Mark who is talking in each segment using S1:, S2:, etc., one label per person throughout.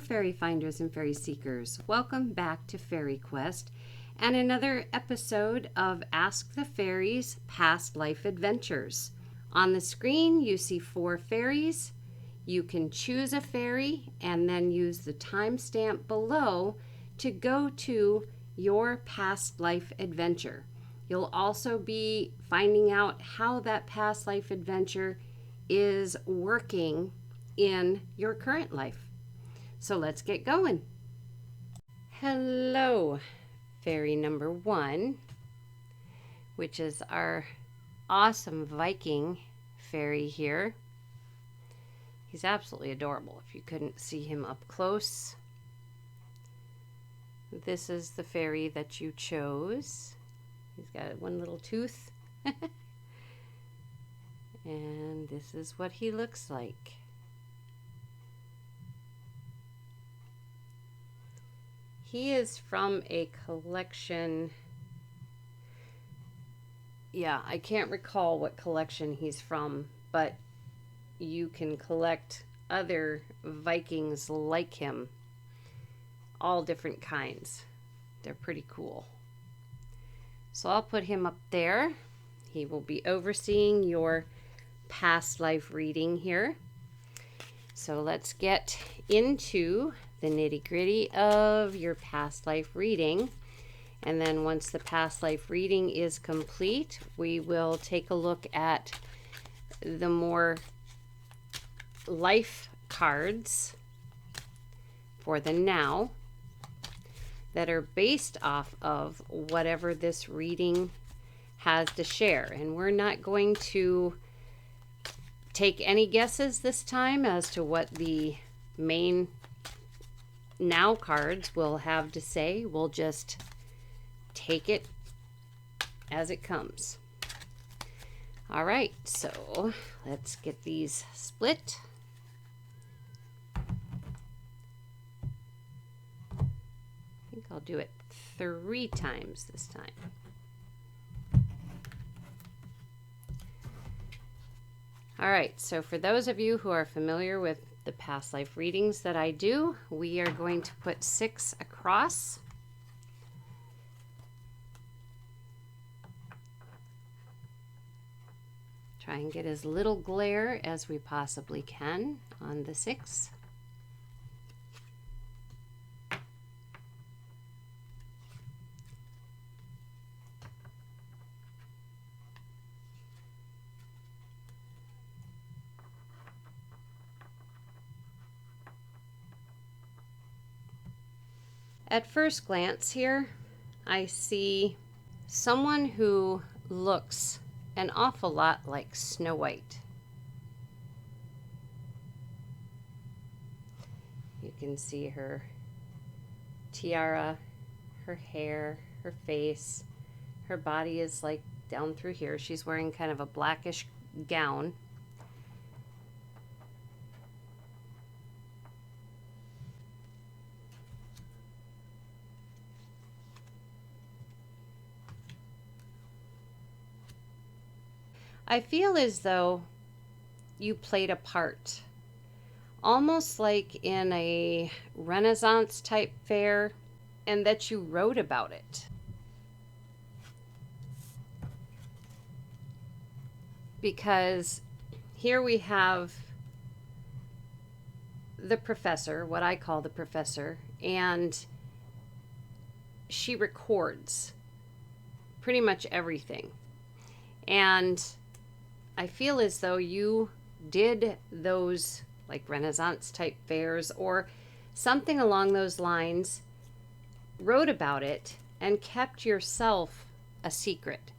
S1: fairy finders and fairy seekers. Welcome back to FaerieQuest and another episode of Ask the Fairies Past Life Adventures. On the screen you see 4 fairies. You can choose a fairy and then use the timestamp below to go to your past life adventure. You'll also be finding out how that past life adventure is working in your current life. So let's get going. Hello, fairy number 1, which is our awesome Viking fairy here. He's absolutely adorable if you couldn't see him up close. This is the fairy that you chose. He's got one little tooth. And this is what he looks like. He is from a collection. Yeah, I can't recall what collection he's from, but you can collect other Vikings like him. All different kinds. They're pretty cool. So I'll put him up there. He will be overseeing your past life reading here. So let's get into the nitty-gritty of your past life reading. And then once the past life reading is complete, we will take a look at the more life cards for the now that are based off of whatever this reading has to share. And we're not going to take any guesses this time as to what the main now cards will have to say. We'll just take it as it comes. All right, so let's get these split. I think I'll do it 3 times this time. All right, so for those of you who are familiar with the past life readings that I do, we are going to put 6 across. Try and get as little glare as we possibly can on the 6. At first glance here, I see someone who looks an awful lot like Snow White. You can see her tiara, her hair, her face. Her body is like down through here. She's wearing kind of a blackish gown. I feel as though you played a part, almost like in a Renaissance type fair, and that you wrote about it. Because here we have the professor, what I call the professor, and she records pretty much everything. And I feel as though you did those like Renaissance type fairs or something along those lines, wrote about it, and kept yourself a secret,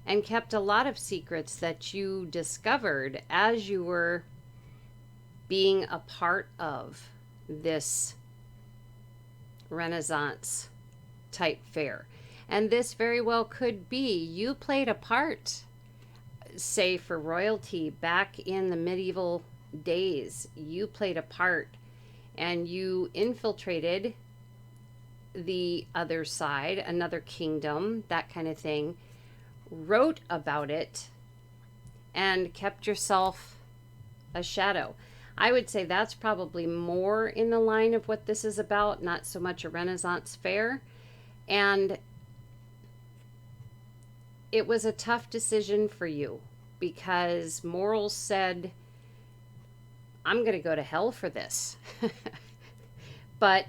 S1: and kept a lot of secrets that you discovered as you were being a part of this Renaissance type fair. And this very well could be you played a part, say for royalty back in the medieval days. You played a part and you infiltrated the other side, another kingdom, that kind of thing, wrote about it, and kept yourself a shadow. I would say that's probably more in the line of what this is about, not so much a Renaissance fair. And it was a tough decision for you because morals said, I'm going to go to hell for this. But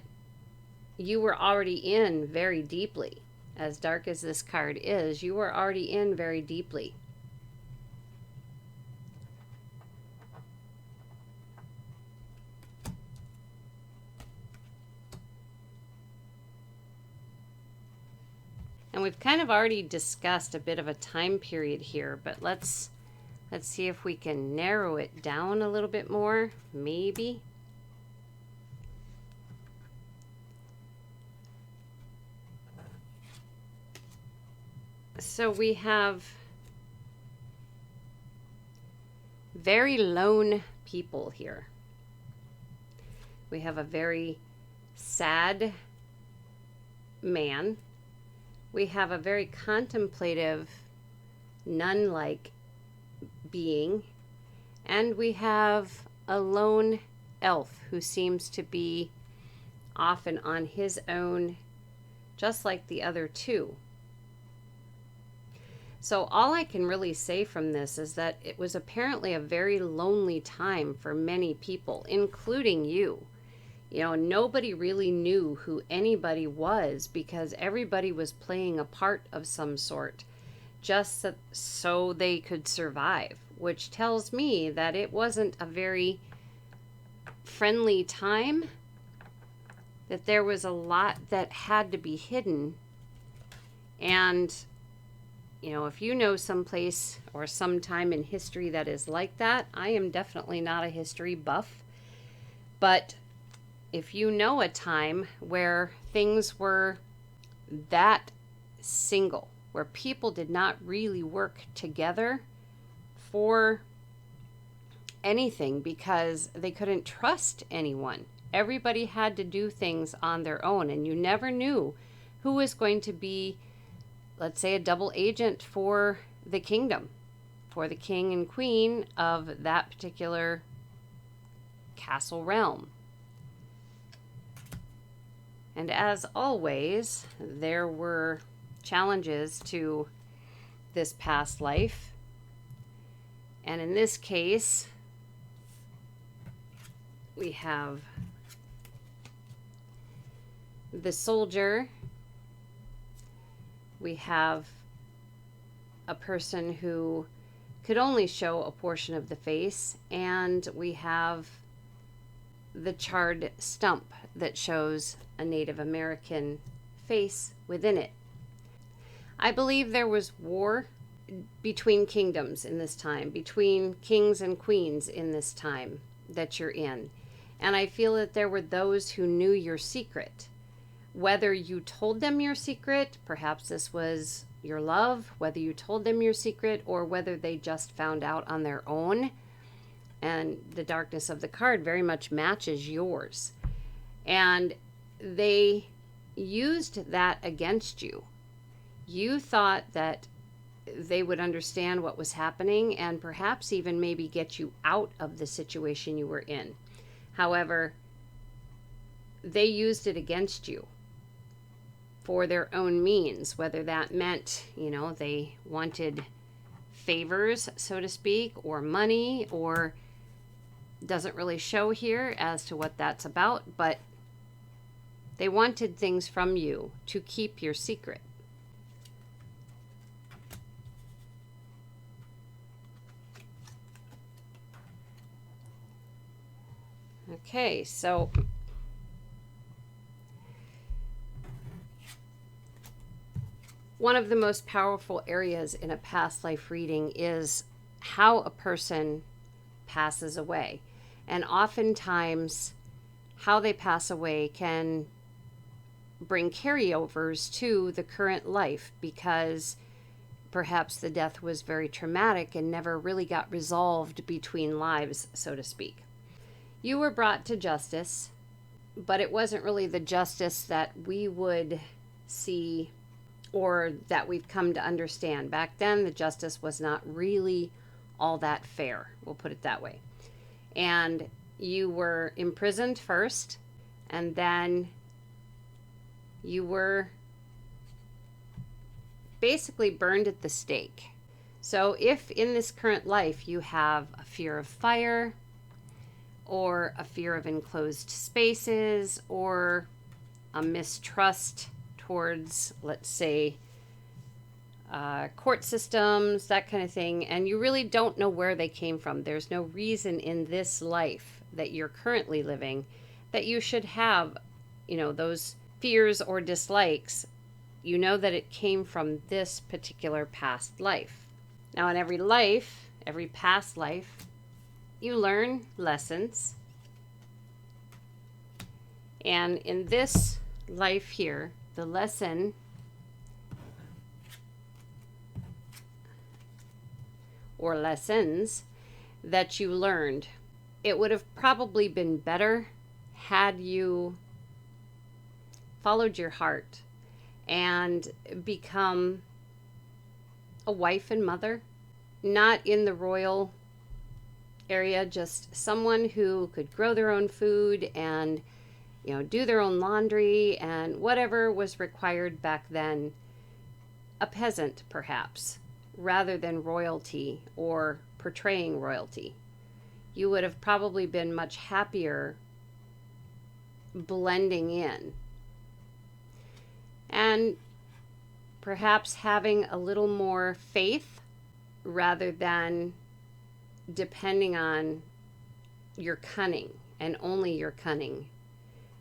S1: you were already in very deeply. As dark as this card is, you were already in very deeply. And we've kind of already discussed a bit of a time period here, but let's see if we can narrow it down a little bit more, maybe. So we have very lone people here. We have a very sad man. We have a very contemplative, nun-like being. And we have a lone elf who seems to be often on his own, just like the other two. So all I can really say from this is that it was apparently a very lonely time for many people, including you. You know, nobody really knew who anybody was because everybody was playing a part of some sort just so they could survive, which tells me that it wasn't a very friendly time, that there was a lot that had to be hidden. And, you know, if you know someplace or some time in history that is like that, I am definitely not a history buff, but if you know a time where things were that single, where people did not really work together for anything because they couldn't trust anyone. Everybody had to do things on their own, and you never knew who was going to be, let's say, a double agent for the kingdom, for the king and queen of that particular castle realm. And as always, there were challenges to this past life. And in this case, we have the soldier. We have a person who could only show a portion of the face. And we have the charred stump that shows a Native American face within it. I believe there was war between kingdoms in this time, between kings and queens in this time that you're in. And I feel that there were those who knew your secret. Whether you told them your secret, perhaps this was your love, whether you told them your secret or whether they just found out on their own. And the darkness of the card very much matches yours. And they used that against you. You thought that they would understand what was happening and perhaps even maybe get you out of the situation you were in. However, they used it against you for their own means, whether that meant, you know, they wanted favors, so to speak, or money, or doesn't really show here as to what that's about, but they wanted things from you to keep your secret. Okay, so one of the most powerful areas in a past life reading is how a person passes away. And oftentimes, how they pass away can bring carryovers to the current life because perhaps the death was very traumatic and never really got resolved between lives, so to speak. You were brought to justice, but it wasn't really the justice that we would see or that we've come to understand. Back then, the justice was not really all that fair. We'll put it that way. And you were imprisoned first, and then you were basically burned at the stake. So if in this current life you have a fear of fire, or a fear of enclosed spaces, or a mistrust towards, let's say, court systems, that kind of thing, and you really don't know where they came from, there's no reason in this life that you're currently living that you should have, those fears or dislikes. You know that it came from this particular past life. Now, in every life, every past life, you learn lessons. And in this life here, the lesson or lessons that you learned, it would have probably been better had you followed your heart and become a wife and mother, not in the royal area, just someone who could grow their own food and do their own laundry and whatever was required back then. A peasant, perhaps, rather than royalty or portraying royalty. You would have probably been much happier blending in. And perhaps having a little more faith rather than depending on your cunning and only your cunning,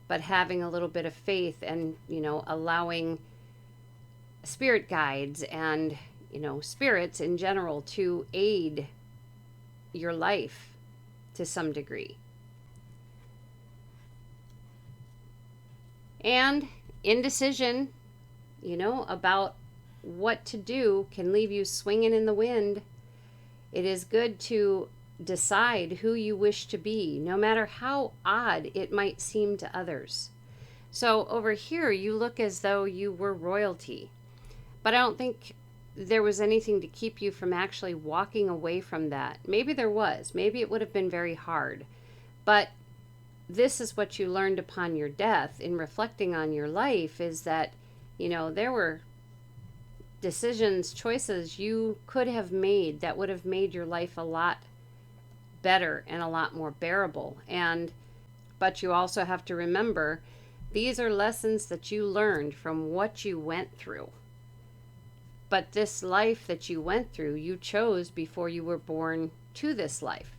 S1: but having a little bit of faith and, allowing spirit guides and, spirits in general to aid your life to some degree. And indecision, about what to do can leave you swinging in the wind. It is good to decide who you wish to be, no matter how odd it might seem to others. So over here, you look as though you were royalty, but I don't think there was anything to keep you from actually walking away from that. Maybe there was. Maybe it would have been very hard. But this is what you learned upon your death in reflecting on your life, is that, there were decisions, choices you could have made that would have made your life a lot better and a lot more bearable. But you also have to remember, these are lessons that you learned from what you went through. But this life that you went through, you chose before you were born to this life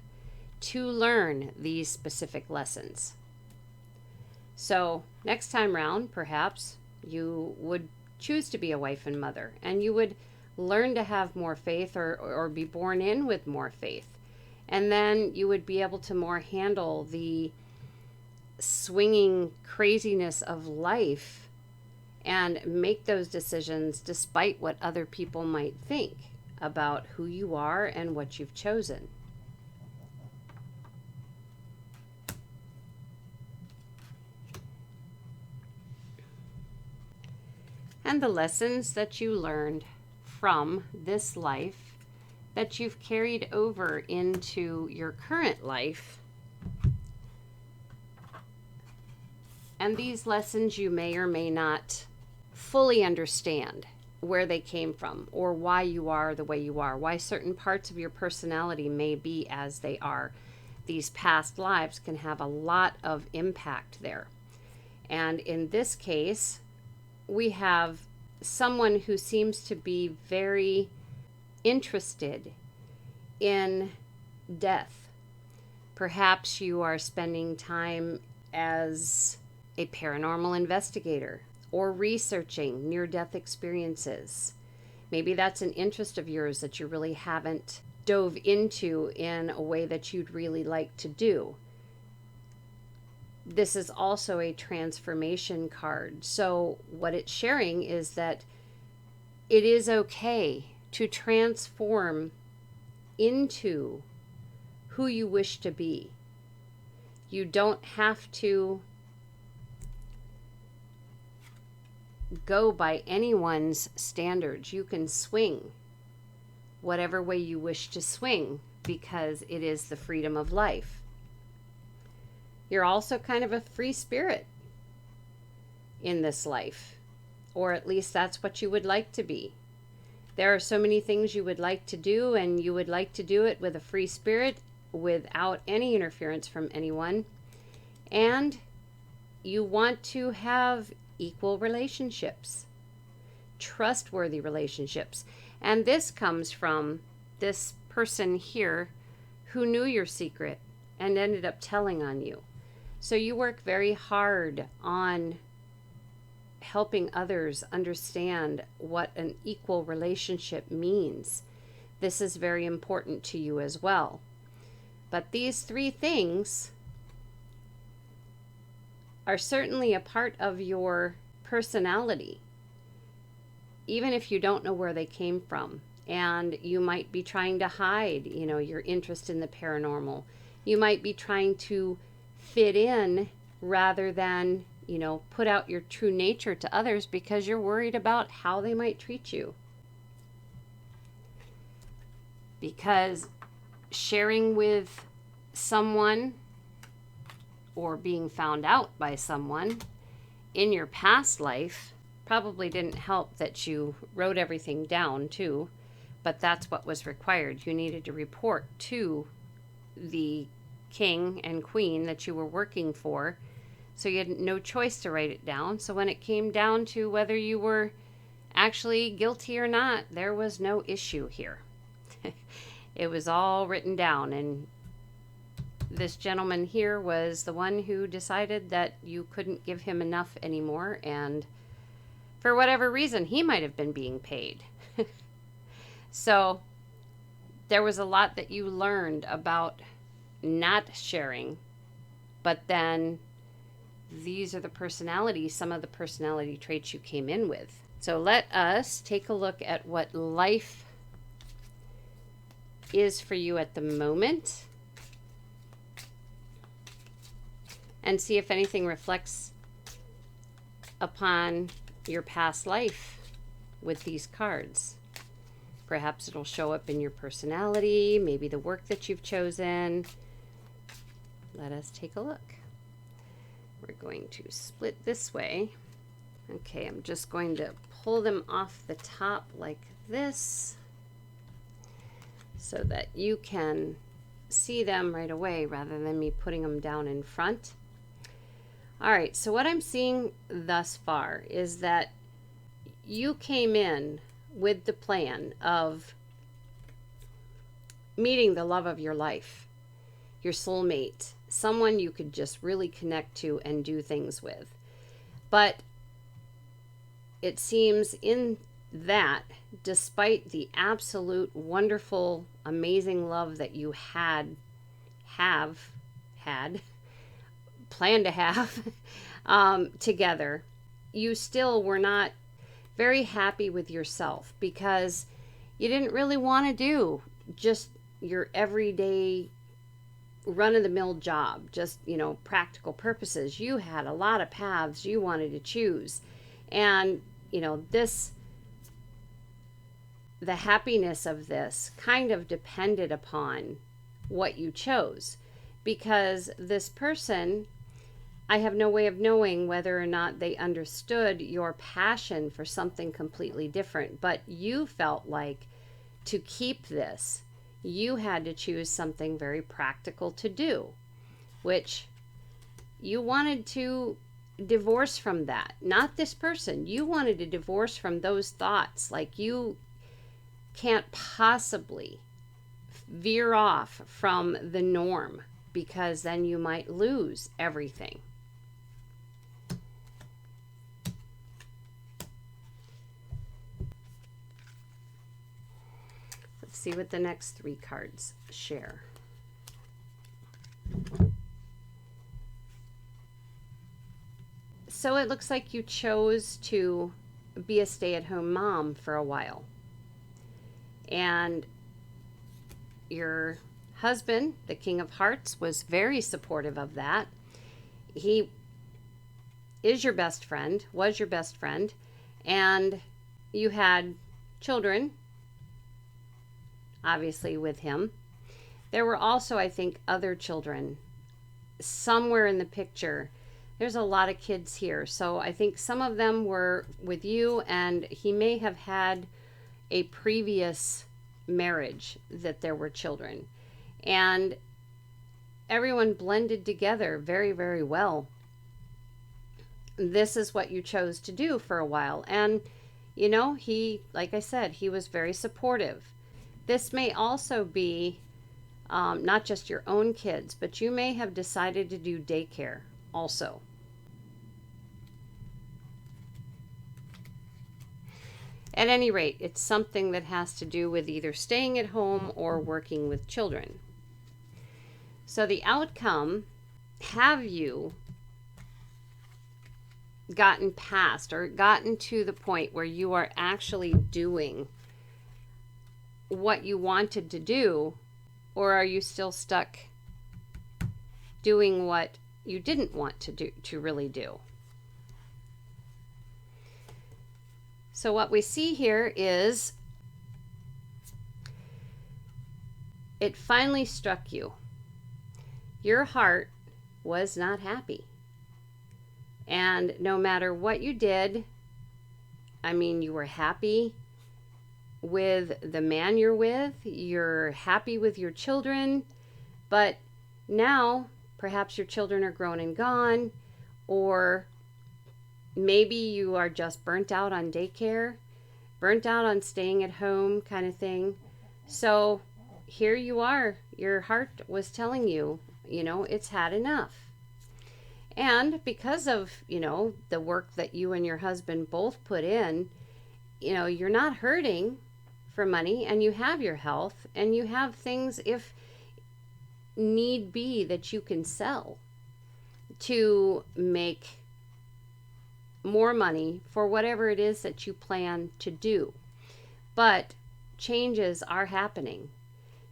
S1: to learn these specific lessons. So next time round, perhaps you would choose to be a wife and mother, and you would learn to have more faith or be born in with more faith. And then you would be able to more handle the swinging craziness of life and make those decisions despite what other people might think about who you are and what you've chosen. And the lessons that you learned from this life that you've carried over into your current life. And these lessons you may or may not fully understand where they came from or why you are the way you are, why certain parts of your personality may be as they are. These past lives can have a lot of impact there. And in this case, we have someone who seems to be very interested in death. Perhaps you are spending time as a paranormal investigator or researching near-death experiences. Maybe that's an interest of yours that you really haven't dove into in a way that you'd really like to do. This is also a transformation card. So what it's sharing is that it is okay to transform into who you wish to be. You don't have to go by anyone's standards. You can swing whatever way you wish to swing because it is the freedom of life. You're also kind of a free spirit in this life, or at least that's what you would like to be. There are so many things you would like to do, and you would like to do it with a free spirit without any interference from anyone. And you want to have equal relationships, trustworthy relationships. And this comes from this person here who knew your secret and ended up telling on you. So you work very hard on helping others understand what an equal relationship means. This is very important to you as well. But these three things are certainly a part of your personality, even if you don't know where they came from. And you might be trying to hide, your interest in the paranormal. You might be trying to fit in rather than, put out your true nature to others because you're worried about how they might treat you. Because sharing with someone or being found out by someone in your past life probably didn't help that you wrote everything down too, but that's what was required. You needed to report to the king and queen that you were working for, so you had no choice to write it down. So when it came down to whether you were actually guilty or not, there was no issue here. It was all written down, and this gentleman here was the one who decided that you couldn't give him enough anymore, and for whatever reason, he might have been being paid. So there was a lot that you learned about not sharing, but then these are some of the personality traits you came in with. So let us take a look at what life is for you at the moment and see if anything reflects upon your past life with these cards. Perhaps it'll show up in your personality, maybe the work that you've chosen. Let us take a look. We're going to split this way. Okay, I'm just going to pull them off the top like this so that you can see them right away rather than me putting them down in front. All right, so what I'm seeing thus far is that you came in with the plan of meeting the love of your life, your soulmate, someone you could just really connect to and do things with. But it seems in that, despite the absolute wonderful, amazing love that you had planned to have together, you still were not very happy with yourself because you didn't really want to do just your everyday run-of-the-mill job, just, practical purposes. You had a lot of paths you wanted to choose. And, the happiness of this kind of depended upon what you chose. Because this person, I have no way of knowing whether or not they understood your passion for something completely different. But you felt like to keep this, you had to choose something very practical to do, which you wanted to divorce from that. Not this person. You wanted to divorce from those thoughts. Like you can't possibly veer off from the norm because then you might lose everything. Let's see what the next three cards share. So it looks like you chose to be a stay-at-home mom for a while. And your husband, the King of Hearts, was very supportive of that. He is your best friend, was your best friend, and you had children, obviously, with him. There were also, I think, other children somewhere in the picture, there's a lot of kids here. So I think some of them were with you, and he may have had a previous marriage that there were children. And everyone blended together very, very well. This is what you chose to do for a while. And, you know, he, like I said, he was very supportive. This may also be not just your own kids, but you may have decided to do daycare also. At any rate, it's something that has to do with either staying at home or working with children. So the outcome, have you gotten past or gotten to the point where you are actually doing what you wanted to do, or are you still stuck doing what you didn't want to really do? So what we see here is it finally struck you. Your heart was not happy. And no matter what you did, I mean, you were happy with the man you're with, you're happy with your children, but now perhaps your children are grown and gone, or maybe you are just burnt out on daycare, burnt out on staying at home kind of thing. So here you are. Your heart was telling you, you know, it's had enough. And because of, you know, the work that you and your husband both put in, you know, you're not hurting for money, and you have your health, and you have things, if need be, that you can sell to make more money for whatever it is that you plan to do. But changes are happening.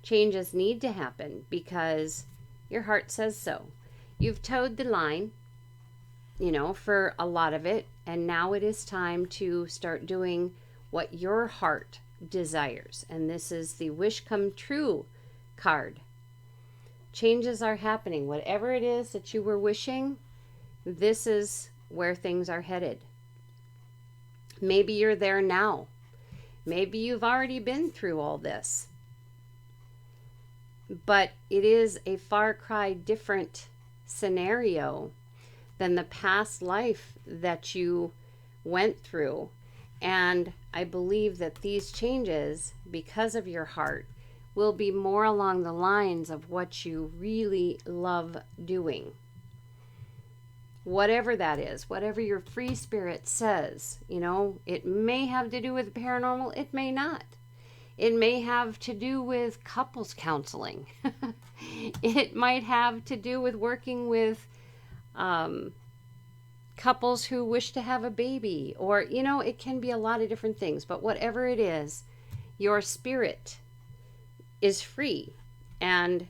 S1: Changes need to happen because your heart says so. You've towed the line, you know, for a lot of it, and now it is time to start doing what your heart desires. And this is the wish come true card. Changes are happening. Whatever it is that you were wishing, this is where things are headed. Maybe you're there now. Maybe you've already been through all this. But it is a far cry different scenario than the past life that you went through. And I believe that these changes, because of your heart, will be more along the lines of what you really love doing. Whatever that is, whatever your free spirit says, you know, it may have to do with paranormal, it may not. It may have to do with couples counseling. It might have to do with working with couples who wish to have a baby, or, you know, it can be a lot of different things. But whatever it is, your spirit is free, and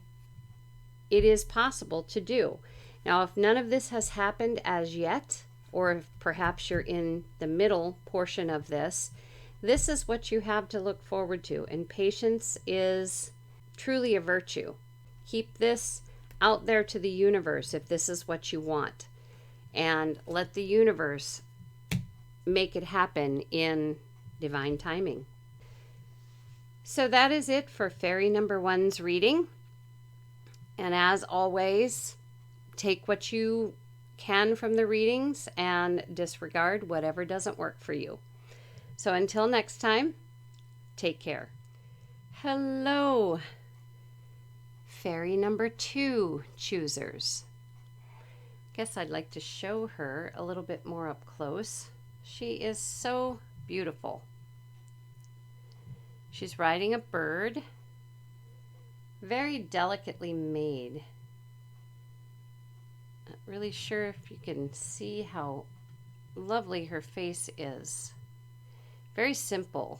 S1: it is possible to do. Now, if none of this has happened as yet, or if perhaps you're in the middle portion of this, this is what you have to look forward to. And patience is truly a virtue. Keep this out there to the universe if this is what you want. And let the universe make it happen in divine timing. So that is it for Fairy number 1's reading. And as always, take what you can from the readings and disregard whatever doesn't work for you. So until next time, take care. Hello, Fairy number 2 choosers. Guess I'd like to show her a little bit more up close. She is so beautiful. She's riding a bird, very delicately made. Not really sure if you can see how lovely her face is. Very simple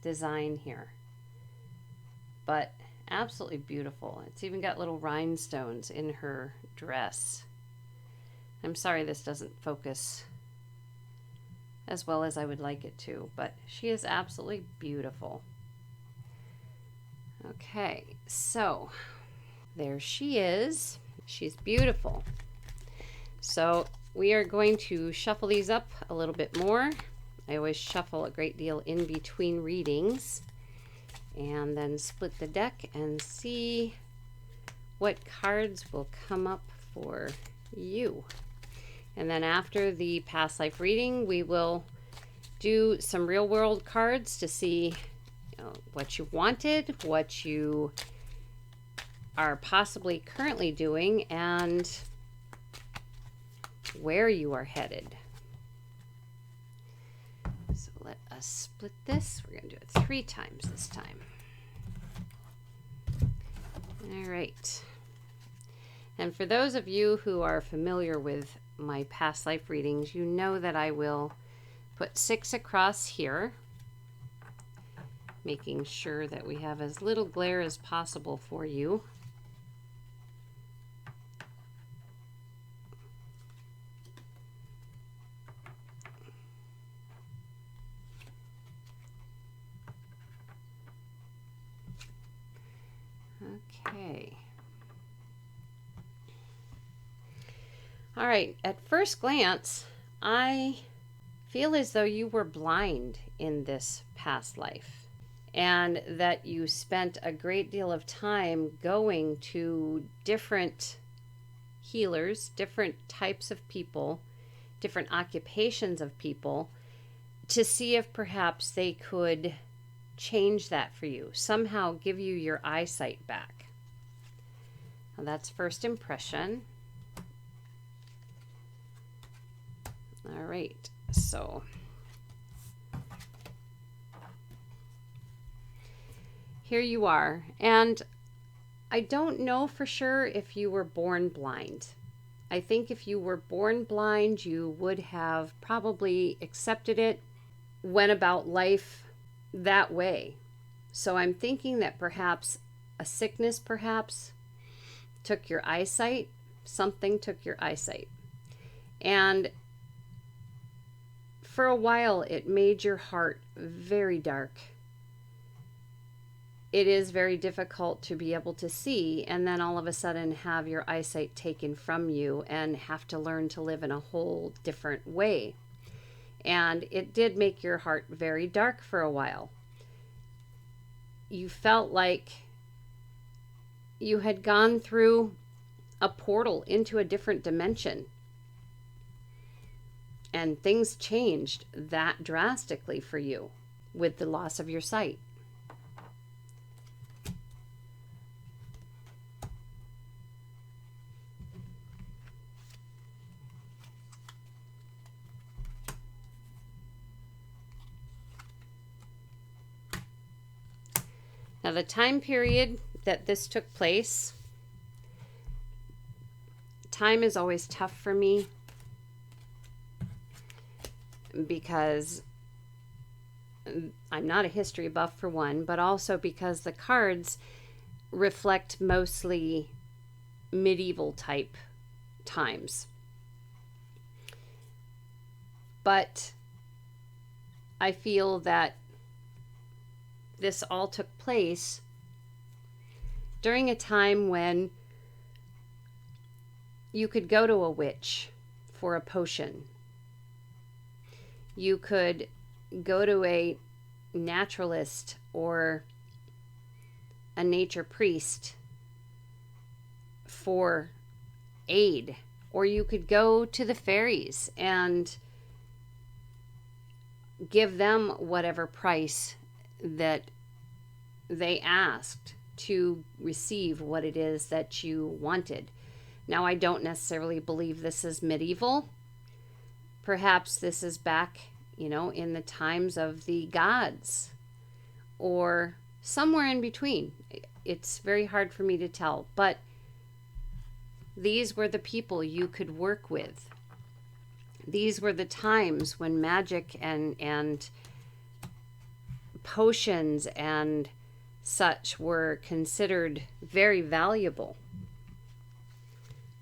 S1: design here, but absolutely beautiful. It's even got little rhinestones in her dress. I'm sorry this doesn't focus as well as I would like it to, but she is absolutely beautiful. Okay, so There she is. She's beautiful. So we are going to shuffle these up a little bit more. I always shuffle a great deal in between readings, and then split the deck and see what cards will come up for you. And then after the past life reading, we will do some real world cards to see what you wanted, what you are possibly currently doing, and where you are headed. So let us split this. We're going to do it 3 times this time. All right. And for those of you who are familiar with my past life readings, you know that I will put 6 across here, making sure that we have as little glare as possible for you. Okay. All right, at first glance, I feel as though you were blind in this past life, and that you spent a great deal of time going to different healers, different types of people, different occupations of people, to see if perhaps they could change that for you, somehow give you your eyesight back. Now that's first impression. All right, so here you are, and I don't know for sure if you were born blind. I think if you were born blind, you would have probably accepted it, went about life that way. So I'm thinking that perhaps a sickness took your eyesight, something took your eyesight. And for a while, it made your heart very dark. It is very difficult to be able to see and then all of a sudden have your eyesight taken from you and have to learn to live in a whole different way. And it did make your heart very dark for a while. You felt like you had gone through a portal into a different dimension. And things changed that drastically for you with the loss of your sight. Now, the time period that this took place, time is always tough for me because I'm not a history buff for one, but also because the cards reflect mostly medieval type times. But I feel that this all took place during a time when you could go to a witch for a potion. You could go to a naturalist or a nature priest for aid, or you could go to the fairies and give them whatever price that they asked to receive what it is that you wanted. Now, I don't necessarily believe this is medieval. Perhaps this is back, in the times of the gods or somewhere in between. It's very hard for me to tell, but these were the people you could work with. These were the times when magic and potions and such were considered very valuable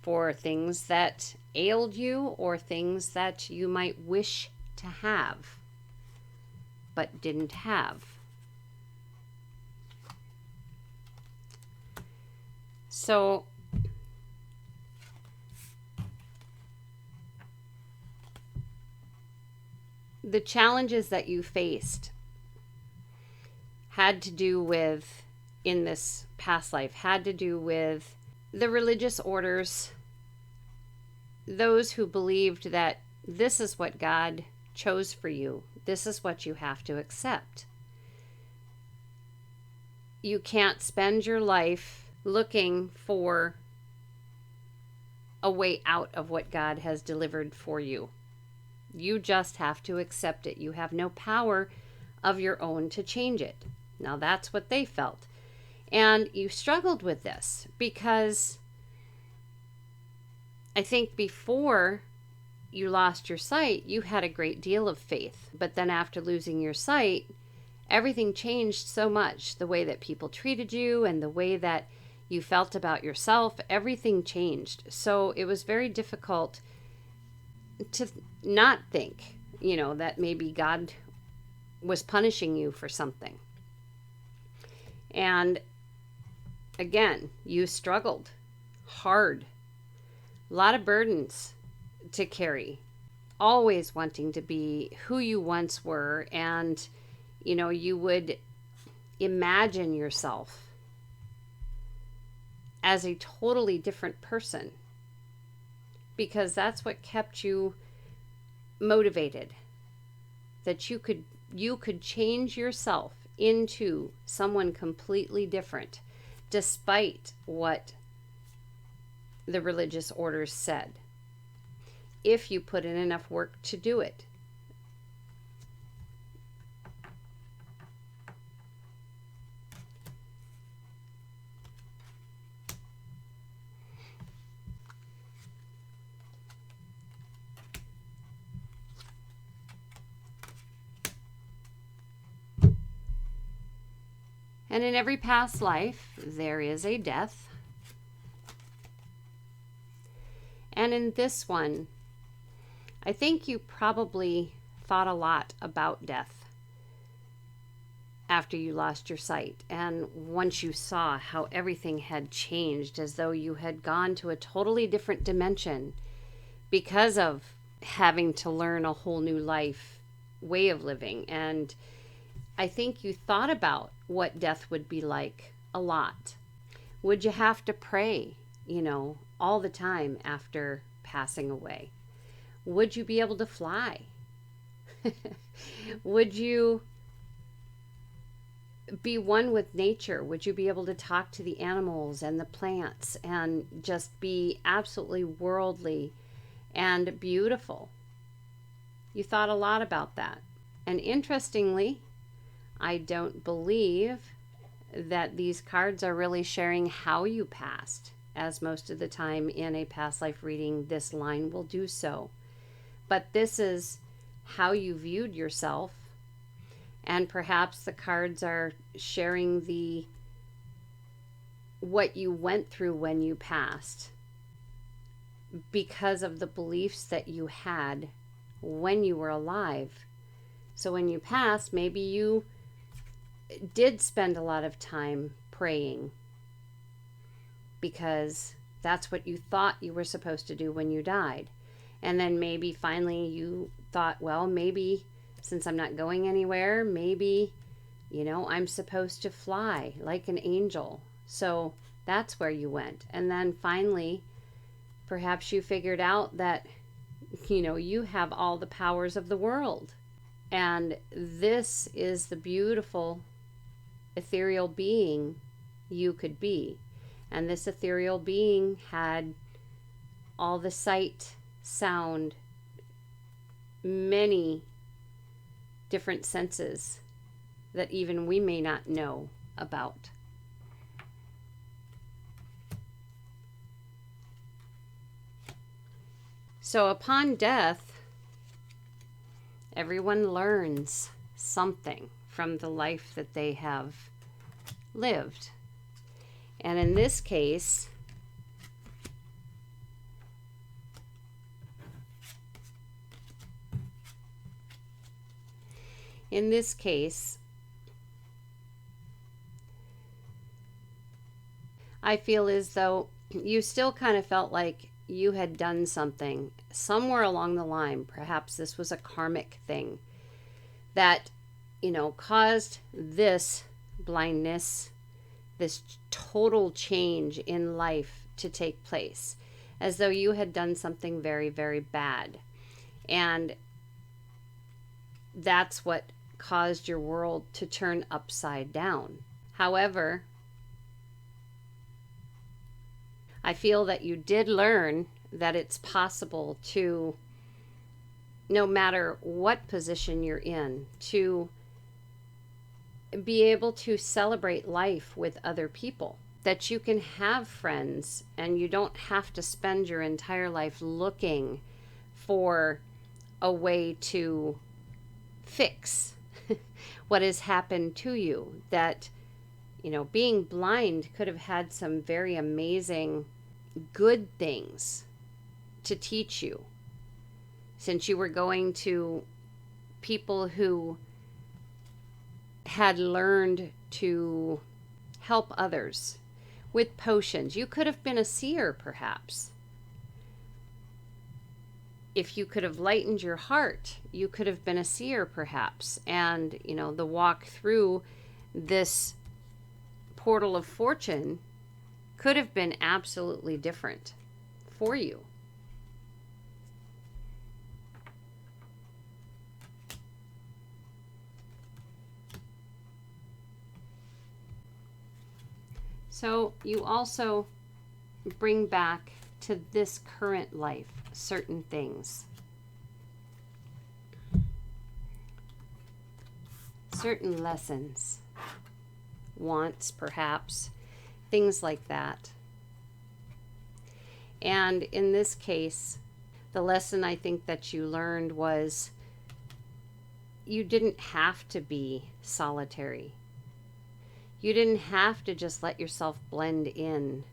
S1: for things that ailed you or things that you might wish to have but didn't have. So the challenges that you faced had to do with, in this past life, had to do with the religious orders, those who believed that this is what God chose for you. This is what you have to accept. You can't spend your life looking for a way out of what God has delivered for you. You just have to accept it. You have no power of your own to change it. Now that's what they felt. And you struggled with this because I think before you lost your sight, you had a great deal of faith. But then after losing your sight, everything changed so much. The way that people treated you and the way that you felt about yourself, everything changed. So it was very difficult to not think, that maybe God was punishing you for something. And again, you struggled hard. A lot of burdens to carry. Always wanting to be who you once were. And, you would imagine yourself as a totally different person. Because that's what kept you motivated. That you could change yourself into someone completely different, despite what the religious orders said, if you put in enough work to do it. And in every past life, there is a death. And in this one, I think you probably thought a lot about death after you lost your sight. And once you saw how everything had changed, as though you had gone to a totally different dimension because of having to learn a whole new life, way of living. And I think you thought about what death would be like a lot. Would you have to pray, all the time after passing away? Would you be able to fly? Would you be one with nature? Would you be able to talk to the animals and the plants and just be absolutely worldly and beautiful? You thought a lot about that. And interestingly, I don't believe that these cards are really sharing how you passed, as most of the time in a past life reading, this line will do so. But this is how you viewed yourself, and perhaps the cards are sharing what you went through when you passed because of the beliefs that you had when you were alive. So when you passed, maybe you did spend a lot of time praying because that's what you thought you were supposed to do when you died. And then maybe finally you thought, well, maybe since I'm not going anywhere, maybe, I'm supposed to fly like an angel. So that's where you went. And then finally, perhaps you figured out that, you have all the powers of the world. And this is the beautiful ethereal being you could be. And this ethereal being had all the sight, sound, many different senses that even we may not know about. So upon death, everyone learns something from the life that they have lived. And in this case, I feel as though you still kind of felt like you had done something somewhere along the line. Perhaps this was a karmic thing that, caused this blindness, this total change in life to take place, as though you had done something very, very bad. And that's what caused your world to turn upside down. However, I feel that you did learn that it's possible to, no matter what position you're in, to be able to celebrate life with other people. That you can have friends and you don't have to spend your entire life looking for a way to fix what has happened to you. That, being blind could have had some very amazing good things to teach you, since you were going to people who had learned to help others with potions. You could have been a seer, perhaps. If you could have lightened your heart, you could have been a seer, perhaps. And, the walk through this portal of fortune could have been absolutely different for you. So you also bring back to this current life certain things. Certain lessons, wants, perhaps, things like that. And in this case, the lesson I think that you learned was you didn't have to be solitary. You didn't have to just let yourself blend in.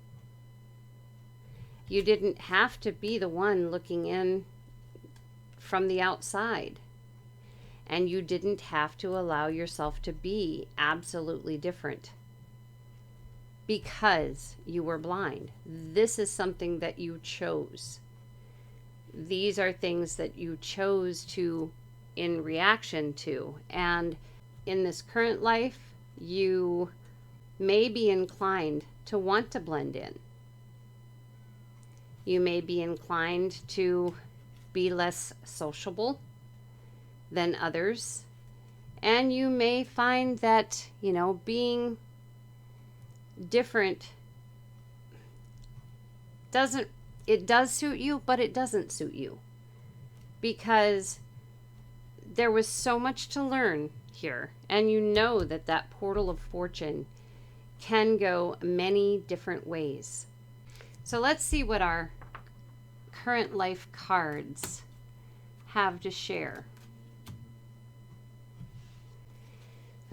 S1: You didn't have to be the one looking in from the outside. And you didn't have to allow yourself to be absolutely different because you were blind. This is something that you chose. These are things that you chose to in reaction to. And in this current life, you may be inclined to want to blend in. You may be inclined to be less sociable than others. And you may find that, being different does suit you, but it doesn't suit you. Because there was so much to learn here. And that portal of fortune can go many different ways. So let's see what our current life cards have to share.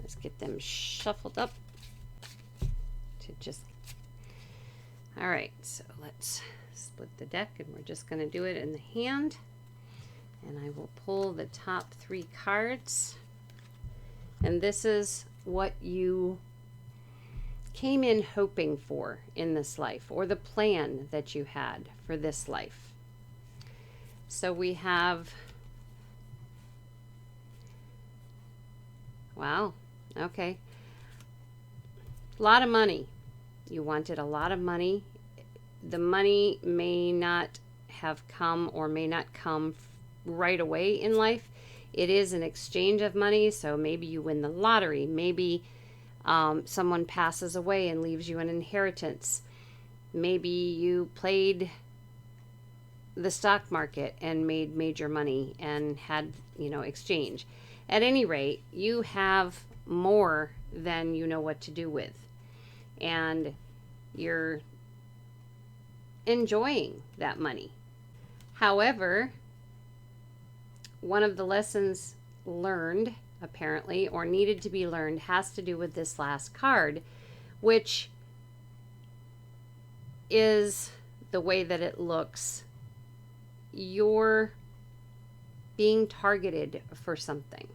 S1: Let's get them shuffled up to just... All right, so let's split the deck, and we're just going to do it in the hand. And I will pull the top 3 cards. And this is what you came in hoping for in this life, or the plan that you had for this life. So we have, wow, okay, a lot of money. You wanted a lot of money. The money may not have come or may not come right away in life. It is an exchange of money, so maybe you win the lottery. Maybe someone passes away and leaves you an inheritance. Maybe you played the stock market and made major money and had, exchange. At any rate, you have more than you know what to do with. And you're enjoying that money. However, one of the lessons learned, apparently, or needed to be learned, has to do with this last card, which is the way that it looks. You're being targeted for something.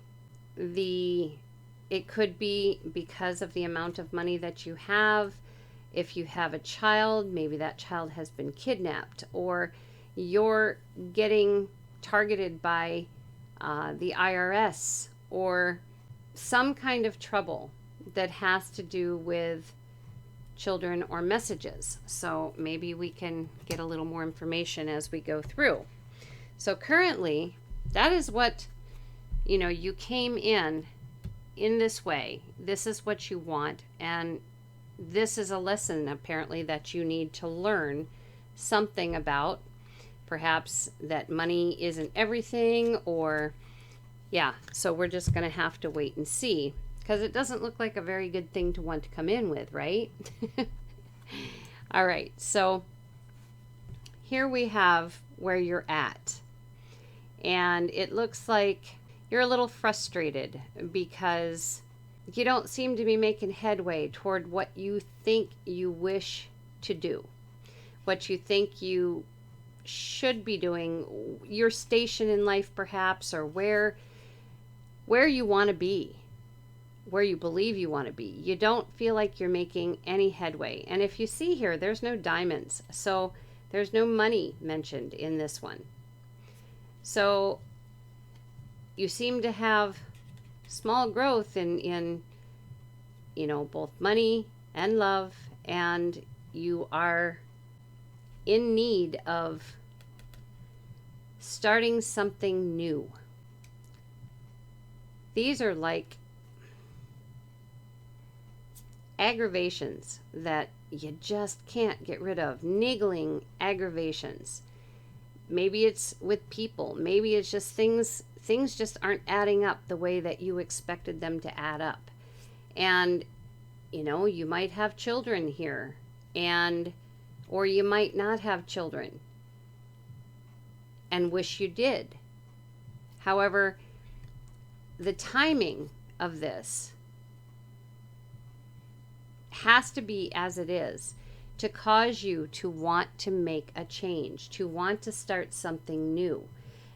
S1: It could be because of the amount of money that you have. If you have a child, maybe that child has been kidnapped, or you're getting targeted by the IRS, or some kind of trouble that has to do with children or messages. So maybe we can get a little more information as we go through. So currently, that is what, you came in this way. This is what you want. And this is a lesson apparently that you need to learn something about. Perhaps that money isn't everything, or so we're just going to have to wait and see, because it doesn't look like a very good thing to want to come in with, right? All right, so here we have where you're at. And it looks like you're a little frustrated because you don't seem to be making headway toward what you think you wish to do, what you think you should be doing, your station in life perhaps, or where you want to be, where you believe you want to be. You don't feel like you're making any headway. And if you see here, there's no diamonds. So there's no money mentioned in this one. So you seem to have small growth in both money and love, and you are in need of starting something new. These are like aggravations that you just can't get rid of, niggling aggravations. Maybe it's with people. Maybe it's just things just aren't adding up the way that you expected them to add up. And, you might have children here, or you might not have children and wish you did. However, the timing of this has to be as it is to cause you to want to make a change, to want to start something new.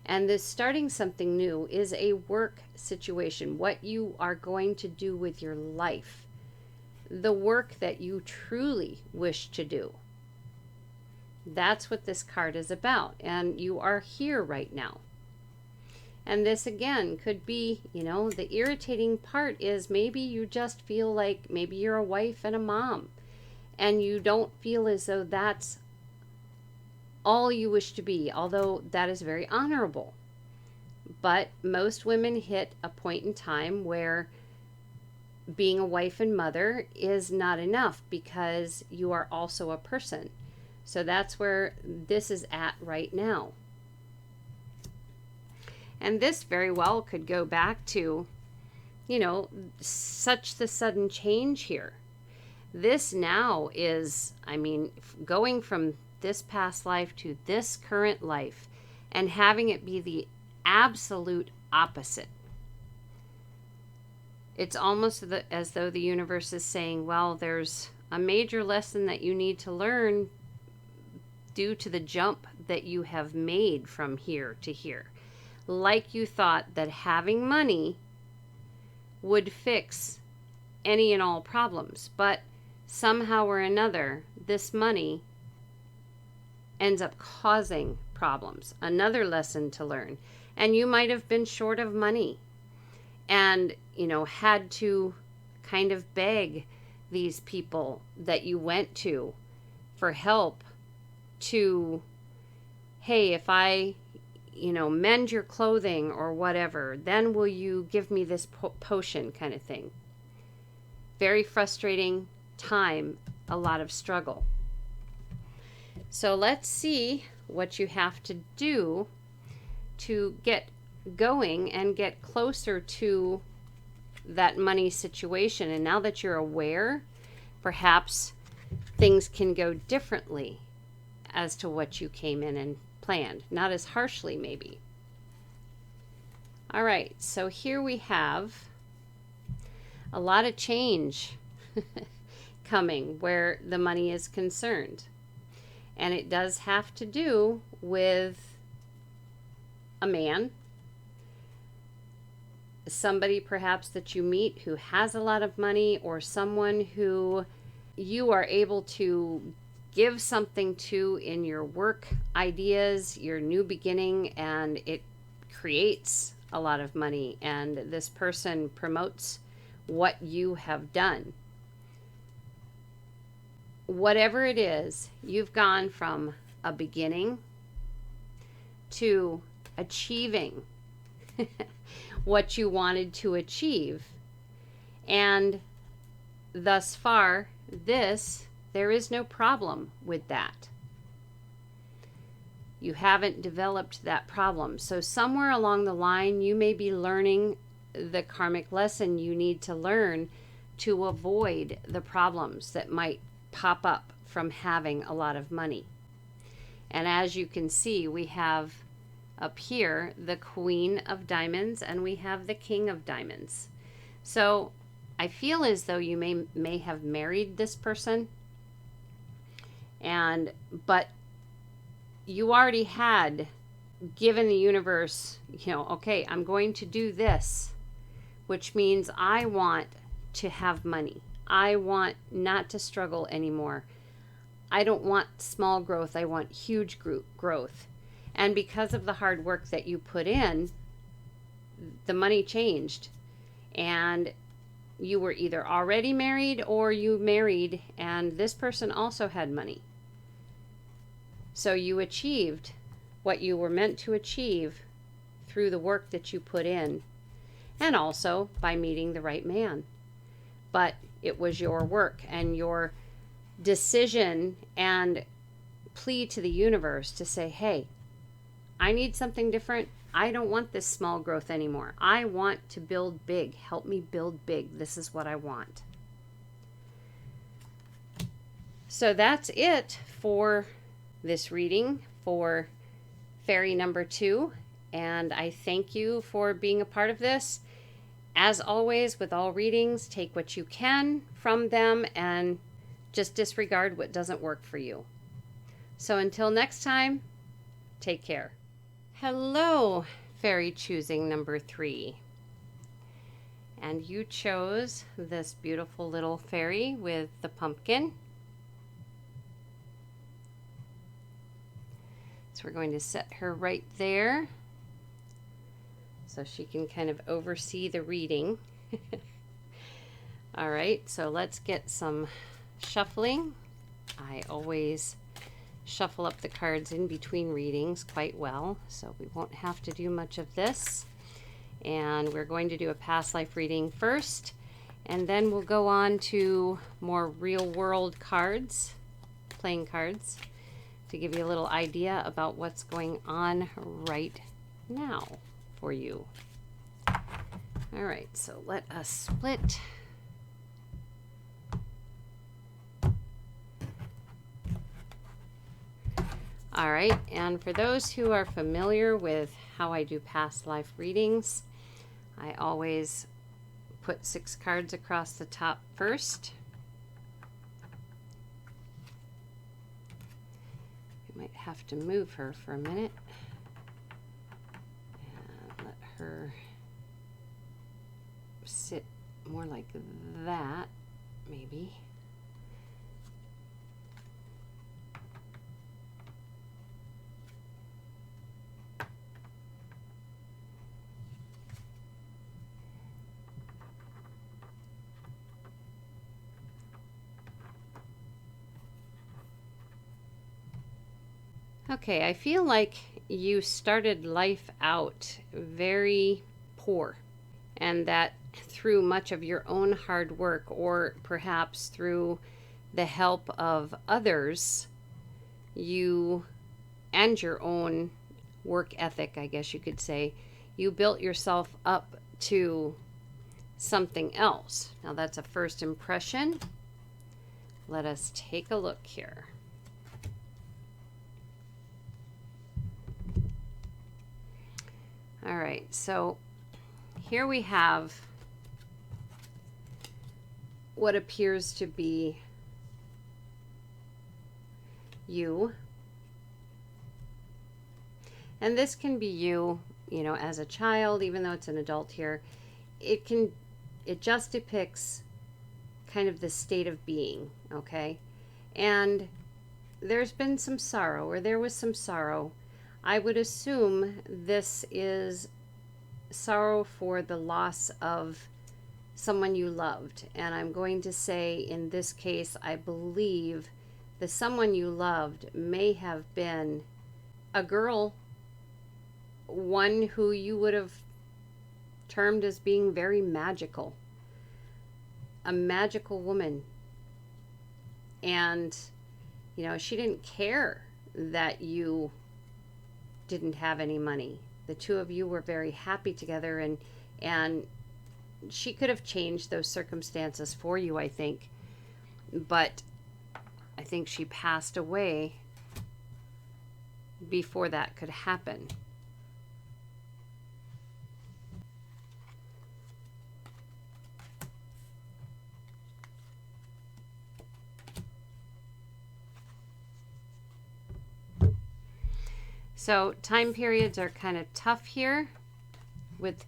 S1: And this starting something new is a work situation, what you are going to do with your life, the work that you truly wish to do. That's what this card is about. And you are here right now. And this again could be, the irritating part is maybe you just feel like maybe you're a wife and a mom, and you don't feel as though that's all you wish to be, although that is very honorable. But most women hit a point in time where being a wife and mother is not enough, because you are also a person. So that's where this is at right now. And this very well could go back to, such the sudden change here. This now is, going from this past life to this current life, and having it be the absolute opposite. It's almost as though the universe is saying, well, there's a major lesson that you need to learn due to the jump that you have made from here to here. Like you thought that having money would fix any and all problems, but somehow or another, this money ends up causing problems. Another lesson to learn. And you might have been short of money and, had to kind of beg these people that you went to for help to, hey, if I mend your clothing or whatever, then will you give me this potion kind of thing. Very frustrating time, a lot of struggle. So let's see what you have to do to get going and get closer to that money situation. And now that you're aware, perhaps things can go differently as to what you came in and planned, not as harshly maybe. All right, so here we have a lot of change coming where the money is concerned. And it does have to do with a man, somebody perhaps that you meet who has a lot of money, or someone who you are able to give something to in your work ideas, your new beginning, and it creates a lot of money, and this person promotes what you have done. Whatever it is, you've gone from a beginning to achieving what you wanted to achieve. And thus far, there is no problem with that. You haven't developed that problem. So somewhere along the line, you may be learning the karmic lesson you need to learn to avoid the problems that might pop up from having a lot of money. And as you can see, we have up here the Queen of Diamonds and we have the King of Diamonds. So I feel as though you may have married this person, but you already had given the universe, okay, I'm going to do this, which means I want to have money. I want not to struggle anymore. I don't want small growth. I want huge growth. And because of the hard work that you put in, the money changed. And you were either already married or you married and this person also had money. So you achieved what you were meant to achieve through the work that you put in, and also by meeting the right man. But it was your work and your decision and plea to the universe to say, hey, I need something different. I don't want this small growth anymore. I want to build big. Help me build big. This is what I want. So that's it for this reading for Fairy number 2. And I thank you for being a part of this. As always, with all readings, take what you can from them and just disregard what doesn't work for you. So until next time, take care. Hello, Fairy choosing number 3. And you chose this beautiful little fairy with the pumpkin. So we're going to set her right there so she can kind of oversee the reading. All right, so let's get some shuffling. I always shuffle up the cards in between readings quite well, so we won't have to do much of this. And we're going to do a past life reading first, and then we'll go on to more real world cards, playing cards, to give you a little idea about what's going on right now for you. All right, so let us split. All right, and for those who are familiar with how I do past life readings, I always put 6 cards across the top first. You might have to move her for a minute and let her sit more like that, maybe. Okay, I feel like you started life out very poor, and that through much of your own hard work, or perhaps through the help of others, you and your own work ethic, I guess you could say, you built yourself up to something else. Now that's a first impression. Let us take a look here. All right, so here we have what appears to be you. And this can be you, as a child, even though it's an adult here. It just depicts kind of the state of being, okay? And there's been some sorrow, or there was some sorrow. I would assume this is sorrow for the loss of someone you loved. And I'm going to say, in this case, I believe the someone you loved may have been a girl, one who you would have termed as being very magical, a magical woman. And, you know, she didn't care that you didn't have any money. The two of you were very happy together, and she could have changed those circumstances for you, I think. But I think she passed away before that could happen. So time periods are kind of tough here with,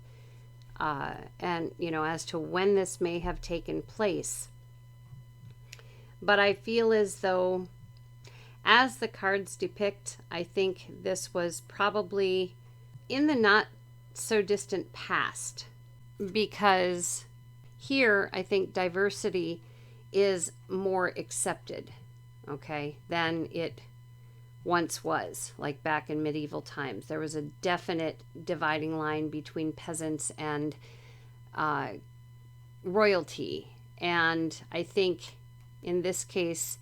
S1: and you know, as to when this may have taken place. But I feel as though, as the cards depict, I think this was probably in the not so distant past, because here I think diversity is more accepted, okay, than it once was. Like back in medieval times, there was a definite dividing line between peasants and royalty. And I think in this case,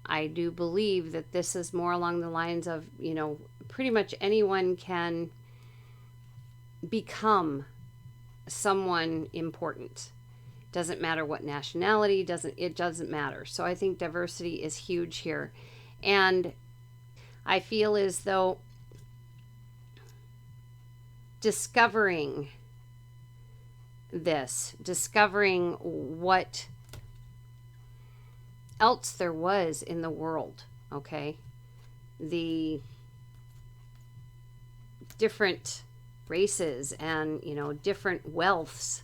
S1: I do believe that this is more along the lines of, you know, pretty much anyone can become someone important. Doesn't matter what nationality, it doesn't matter. So I think diversity is huge here. And I feel as though discovering what else there was in the world, okay? The different races and, you know, different wealths,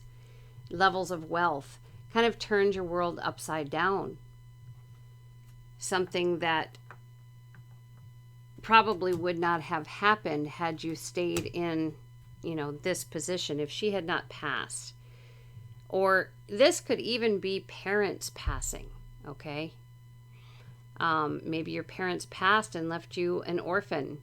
S1: levels of wealth, kind of turned your world upside down. Something that probably would not have happened had you stayed in, you know, this position, if she had not passed. Or this could even be parents passing, okay? Maybe your parents passed and left you an orphan,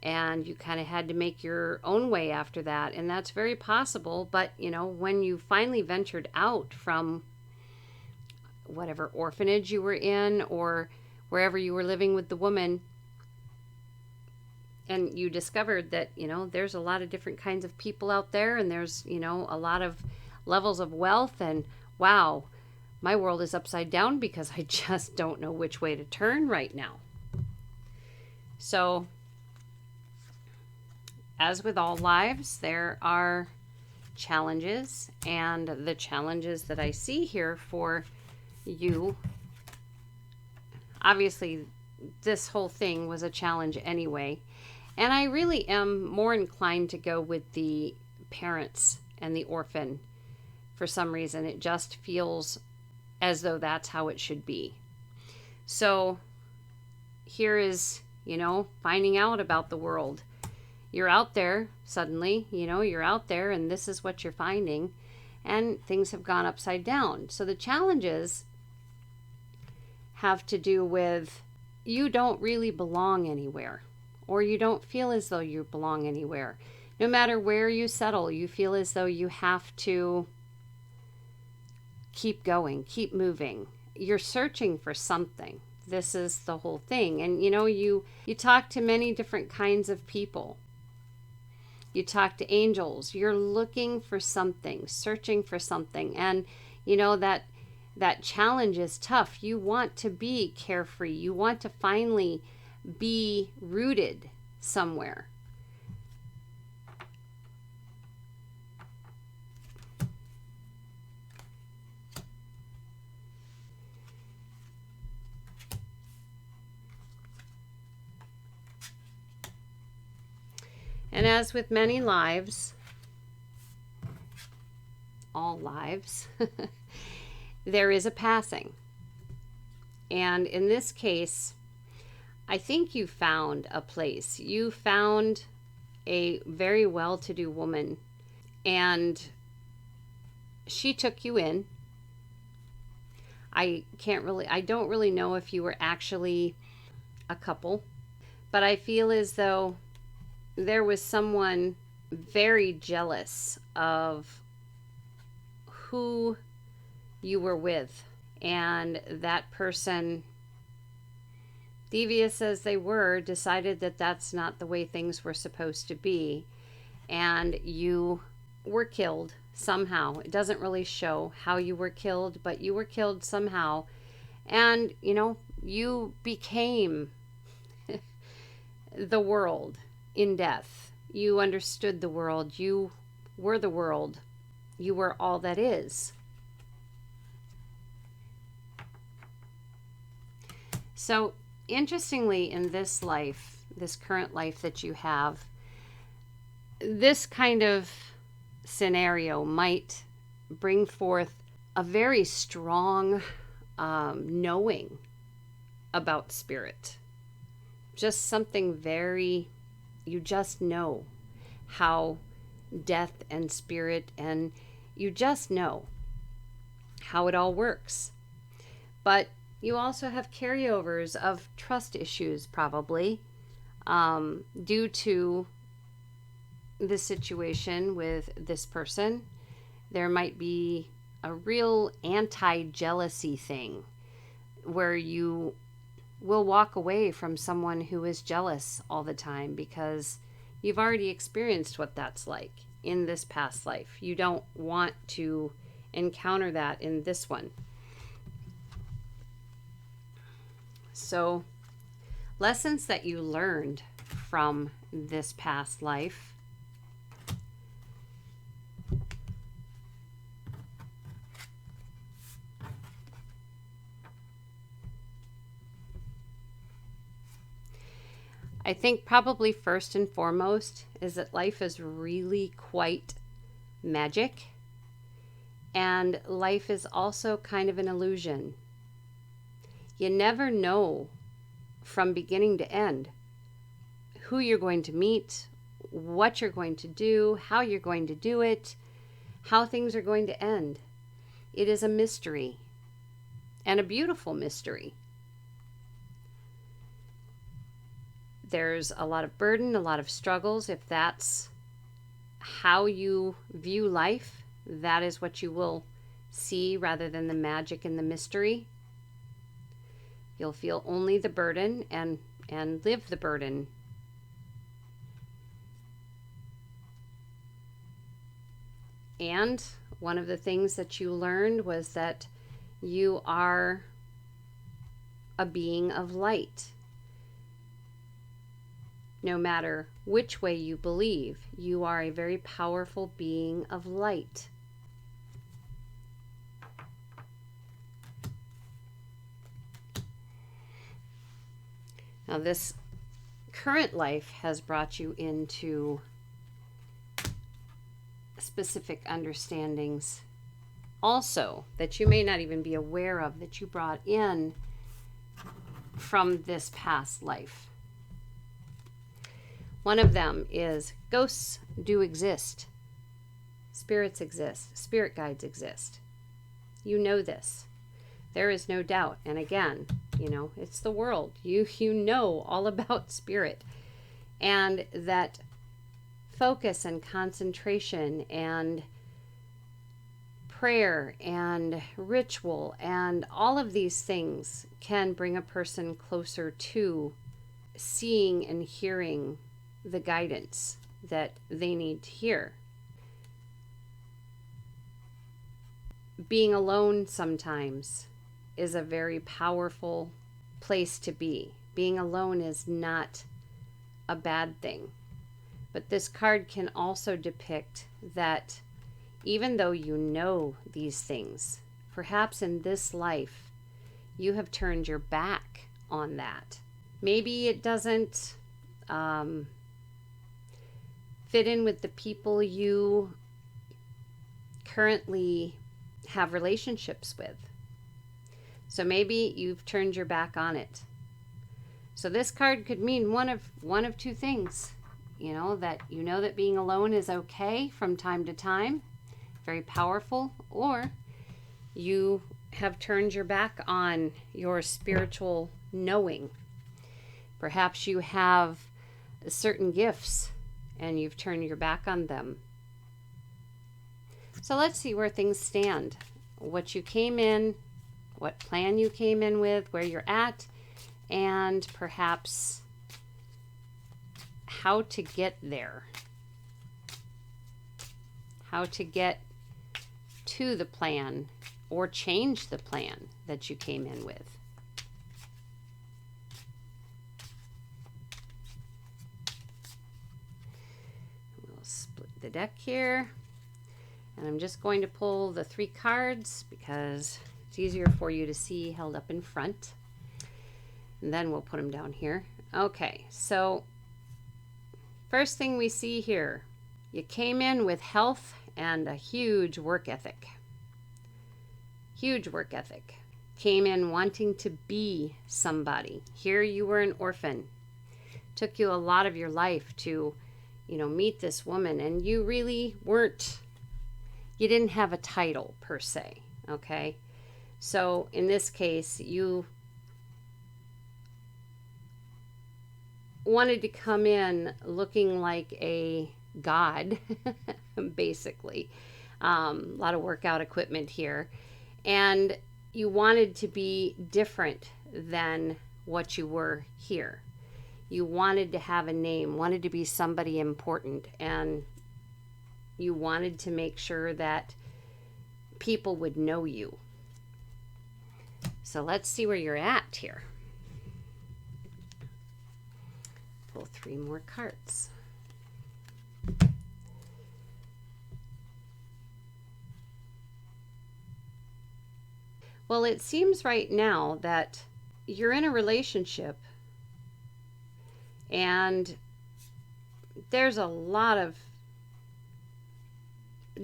S1: and you kind of had to make your own way after that. And that's very possible. But, you know, when you finally ventured out from whatever orphanage you were in or wherever you were living with the woman, and you discovered that, you know, there's a lot of different kinds of people out there, and there's, you know, a lot of levels of wealth, and wow, my world is upside down because I just don't know which way to turn right now. So, as with all lives, there are challenges, and the challenges that I see here for you, obviously this whole thing was a challenge anyway. And I really am more inclined to go with the parents and the orphan. For some reason, it just feels as though that's how it should be. So here is, you know, finding out about the world. You're out there suddenly, you know, you're out there and this is what you're finding, and things have gone upside down. So the challenges have to do with you don't really belong anywhere, or you don't feel as though you belong anywhere. No matter where you settle, you feel as though you have to keep going, keep moving. You're searching for something. This is the whole thing. And you know, you talk to many different kinds of people. You talk to angels. You're looking for something, searching for something. And you know, that challenge is tough. You want to be carefree. You want to finally be rooted somewhere. And as with many lives, all lives, there is a passing. And in this case, I think you found a place. You found a very well-to-do woman, and she took you in. I don't really know if you were actually a couple, but I feel as though there was someone very jealous of who you were with, and that person, devious as they were, decided that that's not the way things were supposed to be, and you were killed somehow. It doesn't really show how you were killed, but you were killed somehow, and you became the world in death. You understood the world. You were the world. You were all that is. So, interestingly, in this life, this current life that you have, this kind of scenario might bring forth a very strong knowing about spirit. Just something very, you just know how death and spirit, and you just know how it all works. But you also have carryovers of trust issues, probably, due to the situation with this person. There might be a real anti-jealousy thing where you will walk away from someone who is jealous all the time because you've already experienced what that's like in this past life. You don't want to encounter that in this one. So, lessons that you learned from this past life. I think probably first and foremost is that life is really quite magic, and life is also kind of an illusion. You never know from beginning to end who you're going to meet, what you're going to do, how you're going to do it, how things are going to end. It is a mystery, and a beautiful mystery. There's a lot of burden, a lot of struggles. If that's how you view life, that is what you will see rather than the magic and the mystery. You'll feel only the burden and live the burden. And one of the things that you learned was that you are a being of light. No matter which way you believe, you are a very powerful being of light. Now, this current life has brought you into specific understandings also that you may not even be aware of, that you brought in from this past life. One of them is ghosts do exist. Spirits exist. Spirit guides exist. You know this. There is no doubt. And again, it's the world. You know all about spirit. And that focus and concentration and prayer and ritual and all of these things can bring a person closer to seeing and hearing the guidance that they need to hear. Being alone sometimes is a very powerful place to be. Being alone is not a bad thing. But this card can also depict that even though you know these things, perhaps in this life, you have turned your back on that. Maybe it doesn't fit in with the people you currently have relationships with. So maybe you've turned your back on it. So this card could mean one of two things. That being alone is okay from time to time, very powerful, or you have turned your back on your spiritual knowing. Perhaps you have certain gifts and you've turned your back on them. So let's see where things stand. What you came in, what plan you came in with, where you're at, and perhaps how to get there. How to get to the plan or change the plan that you came in with. We'll split the deck here. And I'm just going to pull the 3 cards because it's easier for you to see held up in front. And then we'll put them down here. Okay, so first thing we see here, you came in with health and a huge work ethic. Huge work ethic. Came in wanting to be somebody. Here you were an orphan. Took you a lot of your life to, meet this woman, and you really weren't. You didn't have a title per se, okay? So in this case, you wanted to come in looking like a god, basically. A lot of workout equipment here. And you wanted to be different than what you were here. You wanted to have a name, wanted to be somebody important, and you wanted to make sure that people would know you. So let's see where you're at here. Pull 3 more cards. Well, it seems right now that you're in a relationship and there's a lot of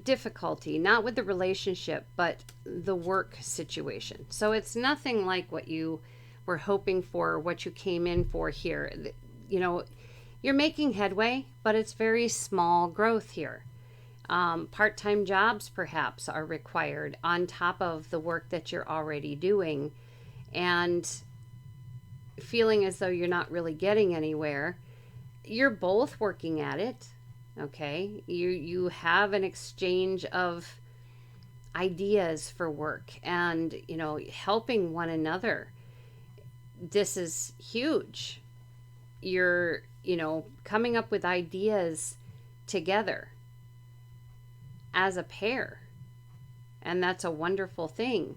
S1: difficulty, not with the relationship, but the work situation. So it's nothing like what you were hoping for, what you came in for here. You're making headway, but it's very small growth here. Part-time jobs perhaps are required on top of the work that you're already doing, and feeling as though you're not really getting anywhere. You're both working at it. Okay, you have an exchange of ideas for work and, helping one another. This is huge. You're, coming up with ideas together as a pair. And that's a wonderful thing.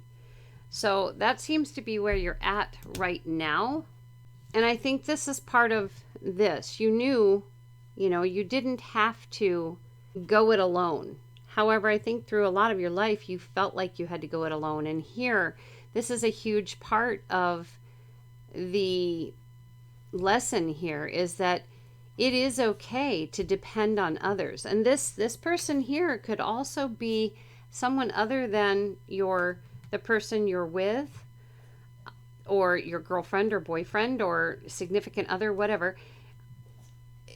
S1: So that seems to be where you're at right now. And I think this is part of this. You knew, you didn't have to go it alone. However, I think through a lot of your life, you felt like you had to go it alone. And here, this is a huge part of the lesson here, is that it is okay to depend on others. And this person here could also be someone other than the person you're with, or your girlfriend or boyfriend or significant other, whatever.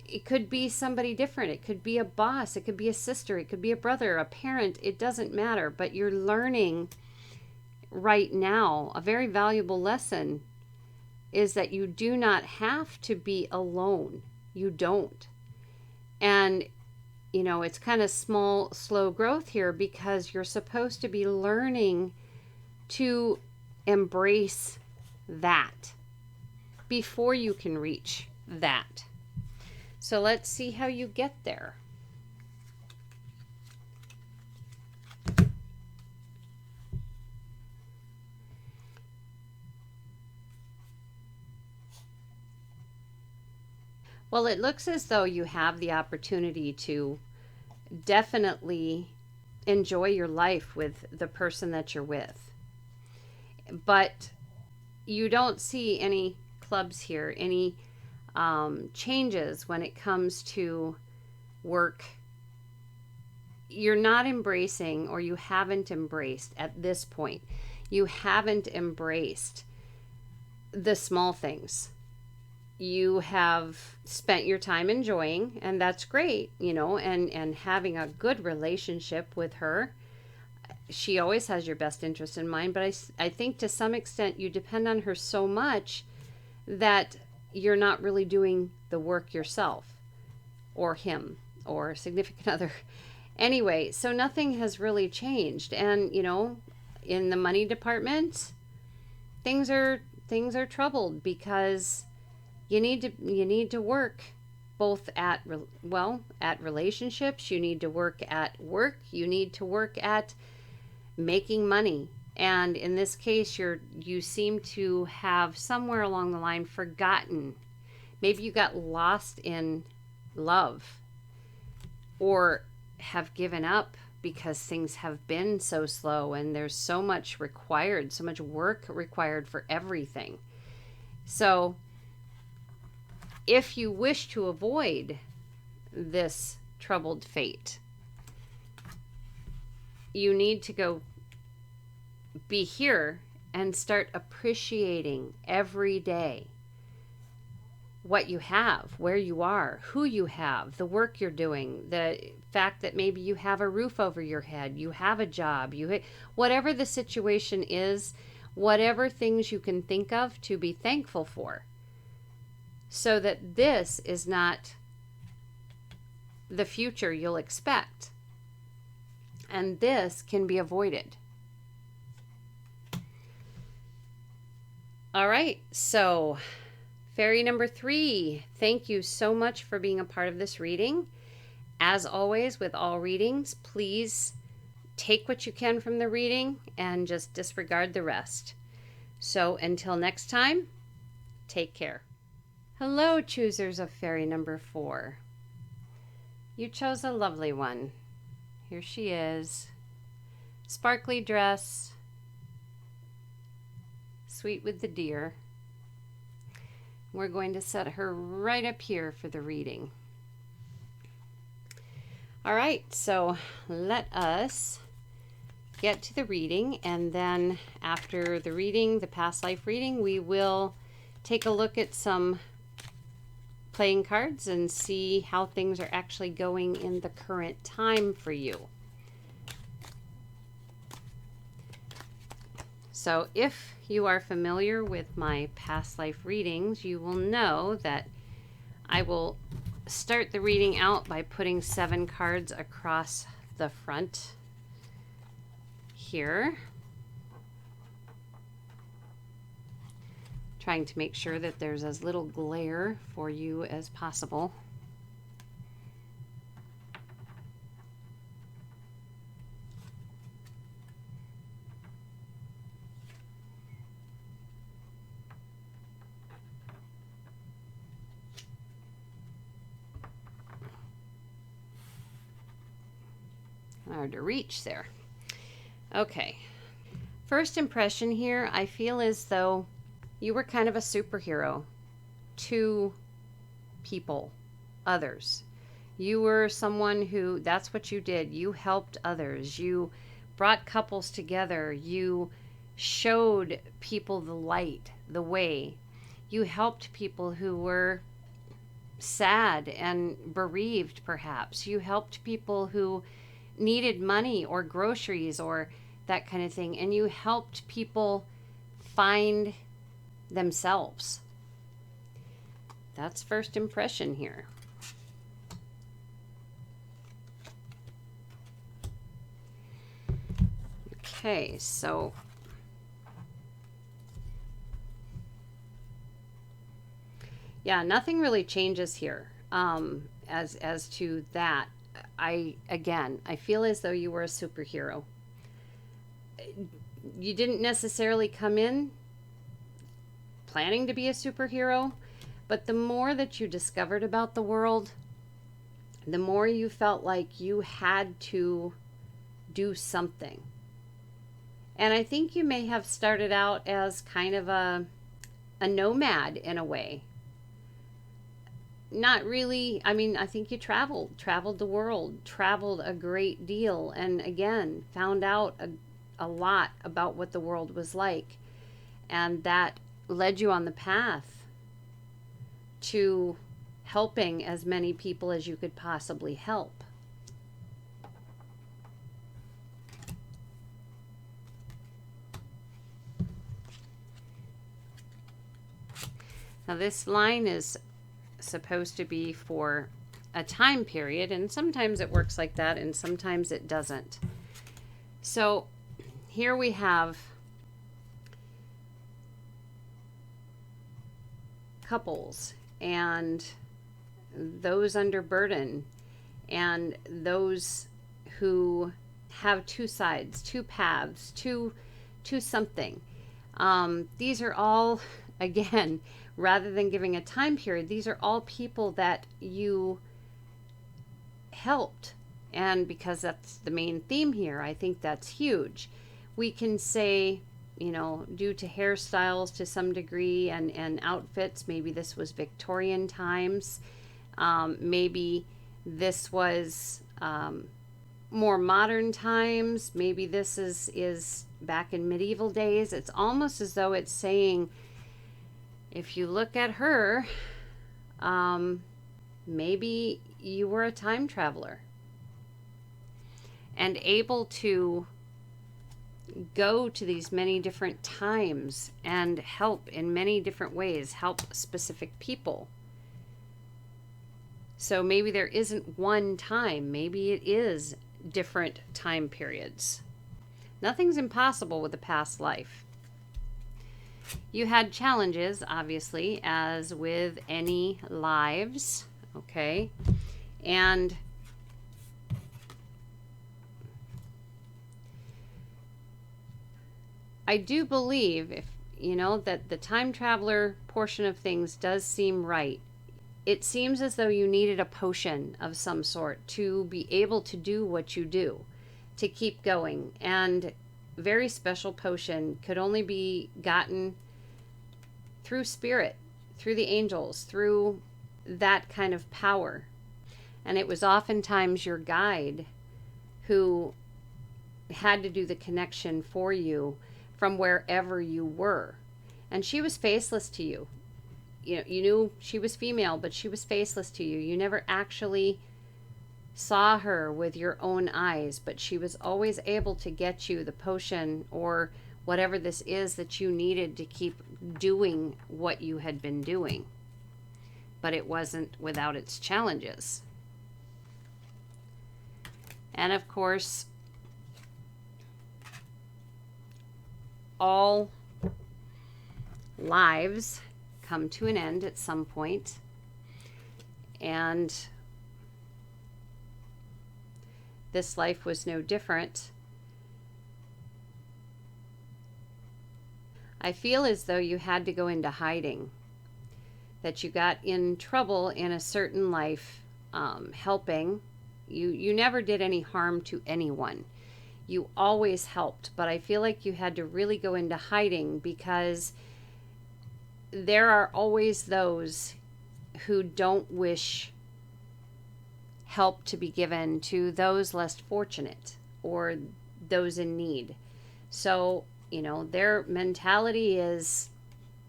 S1: It could be somebody different. It could be a boss. It could be a sister. It could be a brother, a parent. It doesn't matter. But you're learning right now, a very valuable lesson is that you do not have to be alone. You don't. And, it's kind of small, slow growth here because you're supposed to be learning to embrace that before you can reach that. So let's see how you get there. Well, it looks as though you have the opportunity to definitely enjoy your life with the person that you're with. But you don't see any clubs here, any changes when it comes to work. You're not embracing, or you haven't embraced at this point. You haven't embraced the small things. You have spent your time enjoying, and that's great, and having a good relationship with her. She always has your best interest in mind, but I think to some extent you depend on her so much that you're not really doing the work yourself, or him, or significant other. Anyway, so nothing has really changed. And, in the money department, things are troubled because you need to work both at relationships, you need to work at work, you need to work at making money. And in this case, you seem to have somewhere along the line forgotten. Maybe you got lost in love, or have given up because things have been so slow and there's so much work required for everything. So if you wish to avoid this troubled fate, you need to go be here and start appreciating every day what you have, where you are, who you have, the work you're doing, the fact that maybe you have a roof over your head, you have a job, whatever the situation is, whatever things you can think of to be thankful for, so that this is not the future you'll expect, and this can be avoided. All right, so Fairy number 3, thank you so much for being a part of this reading. As always, with all readings, please take what you can from the reading and just disregard the rest. So until next time, take care. Hello, choosers of Fairy number 4. You chose a lovely one. Here she is. Sparkly dress. Sweet with the deer. We're going to set her right up here for the reading. All right, so let us get to the reading, and then after the reading, the past life reading, we will take a look at some playing cards and see how things are actually going in the current time for you. So if you are familiar with my past life readings, you will know that I will start the reading out by putting 7 cards across the front here. Trying to make sure that there's as little glare for you as possible. Hard to reach there. Okay. First impression here, I feel as though you were kind of a superhero to people, others. You were someone who, that's what you did. You helped others. You brought couples together. You showed people the light, the way. You helped people who were sad and bereaved, perhaps. You helped people who needed money or groceries or that kind of thing. And you helped people find themselves. That's first impression here. Okay, so yeah, nothing really changes here as to that. I feel as though you were a superhero. You didn't necessarily come in planning to be a superhero, but the more that you discovered about the world, the more you felt like you had to do something. And I think you may have started out as kind of a nomad in a way. Not really. I mean, I think you traveled the world, traveled a great deal, and again, found out a lot about what the world was like. And that led you on the path to helping as many people as you could possibly help. Now this line is supposed to be for a time period, and sometimes it works like that and sometimes it doesn't. So here we have couples and those under burden and those who have two sides, two paths, two something. These are all, again, rather than giving a time period, these are all people that you helped. And because that's the main theme here, I think that's huge. We can say, you know, due to hairstyles to some degree and outfits, maybe this was Victorian times. Maybe this was more modern times. Maybe this is back in medieval days. It's almost as though it's saying, if you look at her, maybe you were a time traveler and able to go to these many different times and help in many different ways, help specific people. So maybe there isn't one time, maybe it is different time periods. Nothing's impossible with a past life. You had challenges, obviously, as with any lives, okay? And I do believe, if you know, that the time traveler portion of things does seem right. It seems as though you needed a potion of some sort to be able to do what you do, to keep going. And very special potion could only be gotten through spirit, through the angels, through that kind of power. And it was oftentimes your guide who had to do the connection for you from wherever you were. And she was faceless to you. You know, you knew she was female, but she was faceless to you. You never actually saw her with your own eyes, but she was always able to get you the potion or whatever this is that you needed to keep doing what you had been doing. But it wasn't without its challenges. And of course, all lives come to an end at some point, and this life was no different. I feel as though you had to go into hiding, that you got in trouble in a certain life, helping. You never did any harm to anyone. You always helped, but I feel like you had to really go into hiding because there are always those who don't wish help to be given to those less fortunate or those in need. So, you know, their mentality is,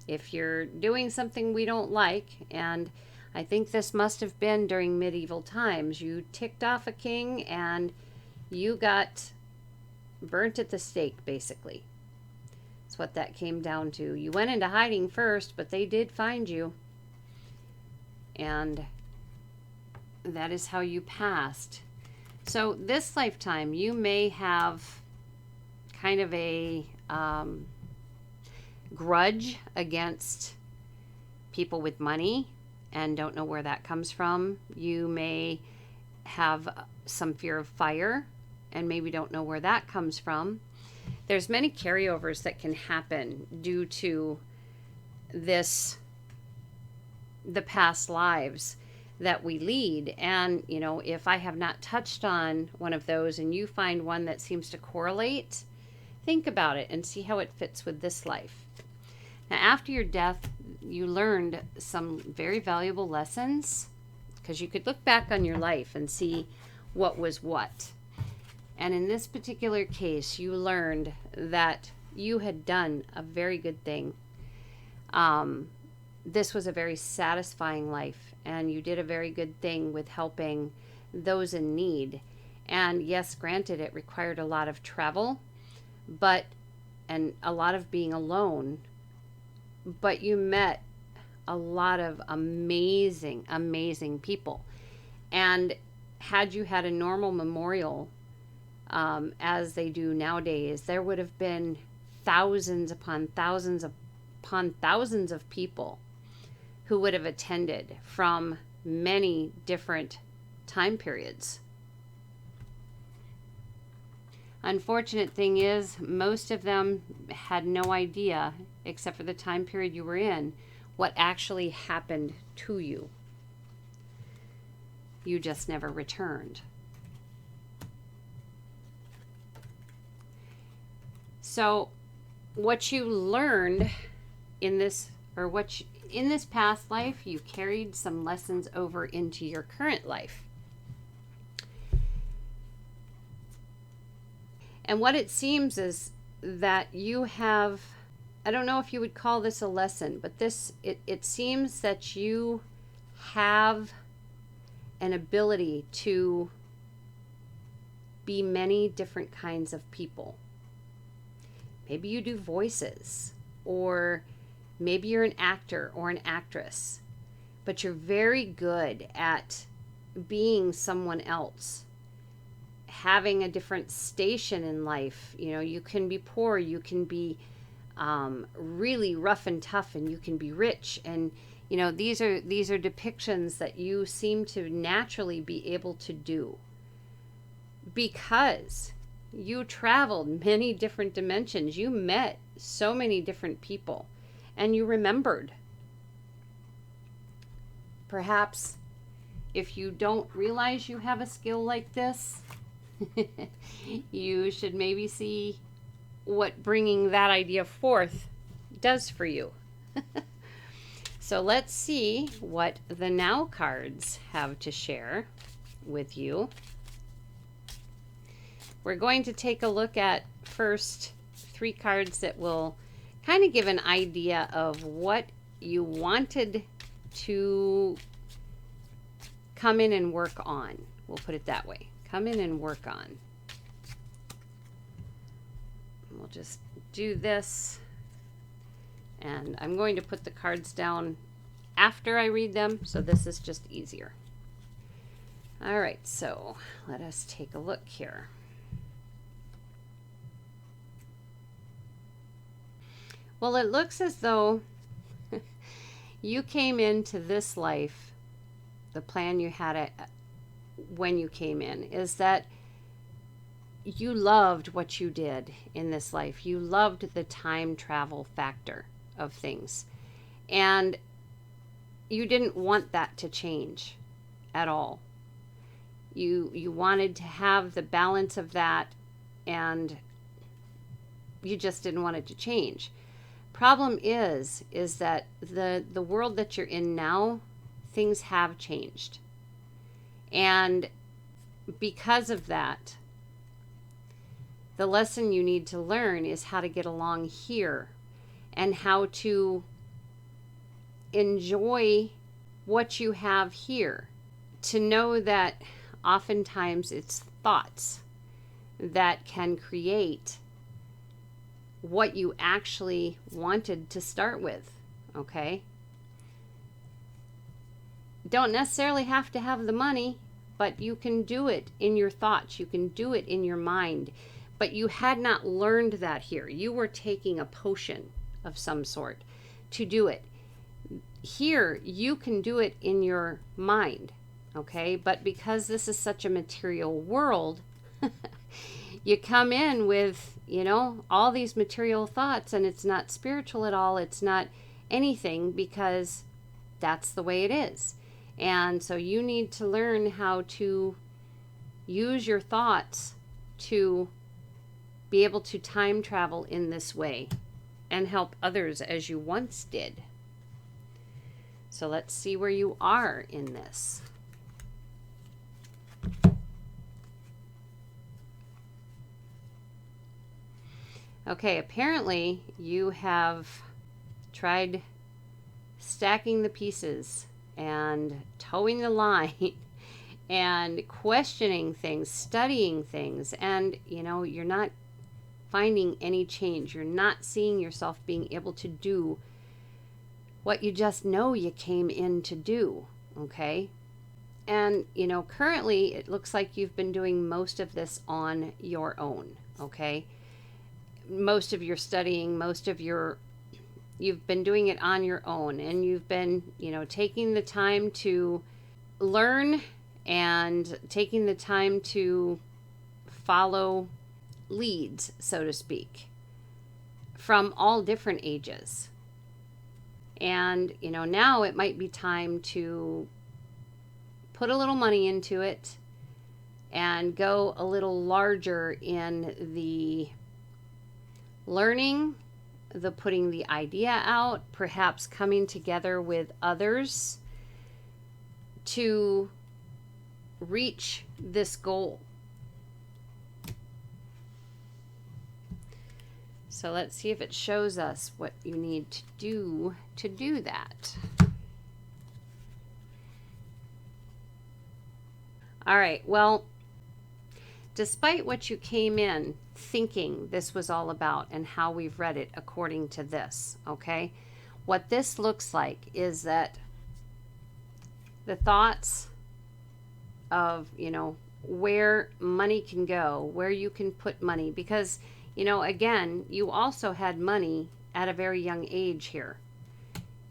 S1: if you're doing something we don't like, and I think this must have been during medieval times, you ticked off a king and you got burnt at the stake, basically. That's what that came down to. You went into hiding first, but they did find you. And that is how you passed. So this lifetime, you may have kind of a grudge against people with money and don't know where that comes from. You may have some fear of fire and maybe don't know where that comes from. There's many carryovers that can happen due to this, the past lives that we lead. And, you know, if I have not touched on one of those and you find one that seems to correlate, think about it and see how it fits with this life. Now, after your death, you learned some very valuable lessons because you could look back on your life and see what was what. And in this particular case, you learned that you had done a very good thing. This was a very satisfying life, and you did a very good thing with helping those in need. And yes, granted, it required a lot of travel, and a lot of being alone, but you met a lot of amazing, amazing people. And had you had a normal memorial, as they do nowadays, there would have been thousands upon thousands of people who would have attended from many different time periods. Unfortunate thing is, most of them had no idea, except for the time period you were in, what actually happened to you. You just never returned. So what you learned in this, in this past life, you carried some lessons over into your current life. And what it seems is that you have, I don't know if you would call this a lesson, but it seems that you have an ability to be many different kinds of people. Maybe you do voices, or maybe you're an actor or an actress, but you're very good at being someone else, having a different station in life. You know, you can be poor, you can be really rough and tough, and you can be rich. And you know, these are depictions that you seem to naturally be able to do because you traveled many different dimensions. You met so many different people, and you remembered. Perhaps if you don't realize you have a skill like this, you should maybe see what bringing that idea forth does for you. So let's see what the Now cards have to share with you. We're going to take a look at first 3 cards that will kind of give an idea of what you wanted to come in and work on. We'll put it that way. Come in and work on. We'll just do this. And I'm going to put the cards down after I read them, so this is just easier. All right, so let us take a look here. Well, it looks as though you came into this life, the plan you had when you came in is that you loved what you did in this life. You loved the time travel factor of things. And you didn't want that to change at all. You wanted to have the balance of that, and you just didn't want it to change. Problem is that the world that you're in now, things have changed. And because of that, the lesson you need to learn is how to get along here and how to enjoy what you have here. To know that oftentimes it's thoughts that can create what you actually wanted to start with, okay? Don't necessarily have to have the money, but you can do it in your thoughts. You can do it in your mind. But you had not learned that here. You were taking a potion of some sort to do it. Here, you can do it in your mind, okay? But because this is such a material world, you come in with, you know, all these material thoughts, and it's not spiritual at all. It's not anything, because that's the way it is. And so you need to learn how to use your thoughts to be able to time travel in this way and help others as you once did. So let's see where you are in this. Okay, apparently you have tried stacking the pieces and towing the line and questioning things, studying things, and you're not finding any change. You're not seeing yourself being able to do what you just know you came in to do, okay? And, currently it looks like you've been doing most of this on your own, okay? Most of your studying, you've been doing it on your own, and you've been, taking the time to learn and taking the time to follow leads, so to speak, from all different ages. And, now it might be time to put a little money into it and go a little larger in the learning, the putting the idea out, perhaps coming together with others to reach this goal. So let's see if it shows us what you need to do that. All right, well, despite what you came in thinking this was all about and how we've read it according to this, okay, what this looks like is that the thoughts of, where money can go, where you can put money, because, again, you also had money at a very young age here.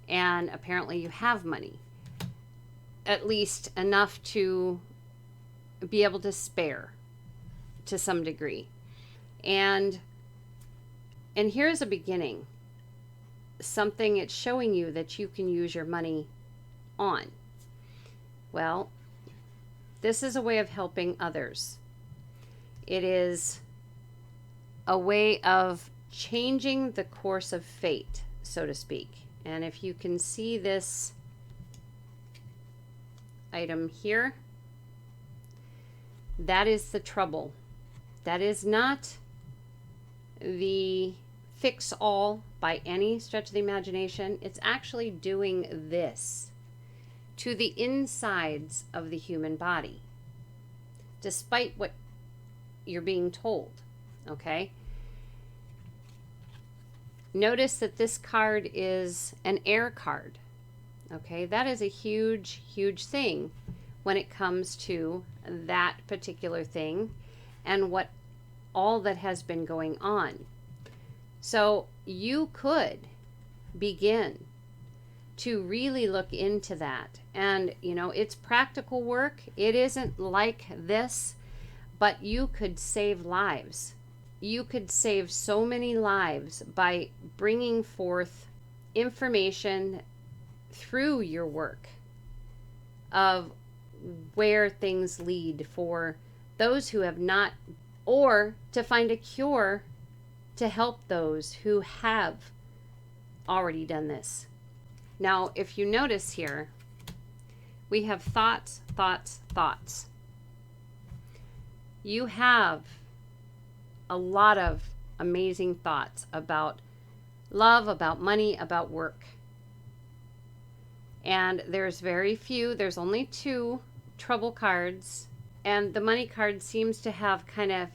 S1: And apparently you have money, at least enough to be able to spare to some degree. And here's a beginning. Something it's showing you that you can use your money on. Well, this is a way of helping others. It is a way of changing the course of fate, so to speak. And if you can see this item here, that is the trouble. That is not the fix all by any stretch of the imagination. It's actually doing this to the insides of the human body, despite what you're being told, okay? Notice that this card is an air card, okay? That is a huge, huge thing when it comes to that particular thing and what all that has been going on. So you could begin to really look into that. And, it's practical work. It isn't like this, but you could save lives. You could save so many lives by bringing forth information through your work of where things lead for those who have not, or to find a cure to help those who have already done this. Now, if you notice here, we have thoughts, thoughts, thoughts. You have a lot of amazing thoughts about love, about money, about work. And there's there's only 2 trouble cards, and the money card seems to have kind of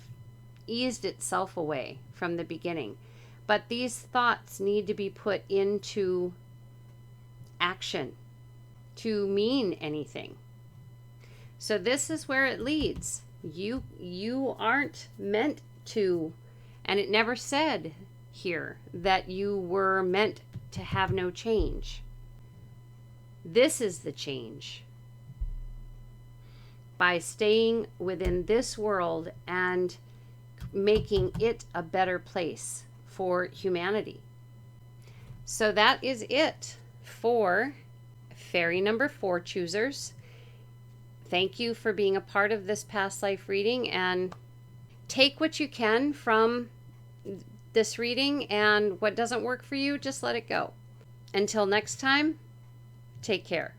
S1: eased itself away from the beginning. But these thoughts need to be put into action to mean anything. So this is where it leads. You aren't meant to, and it never said here that you were meant to have no change. This is the change. By staying within this world and making it a better place for humanity. So that is it for Fairy number 4 choosers. Thank you for being a part of this past life reading, and take what you can from this reading, and what doesn't work for you, just let it go. Until next time, take care.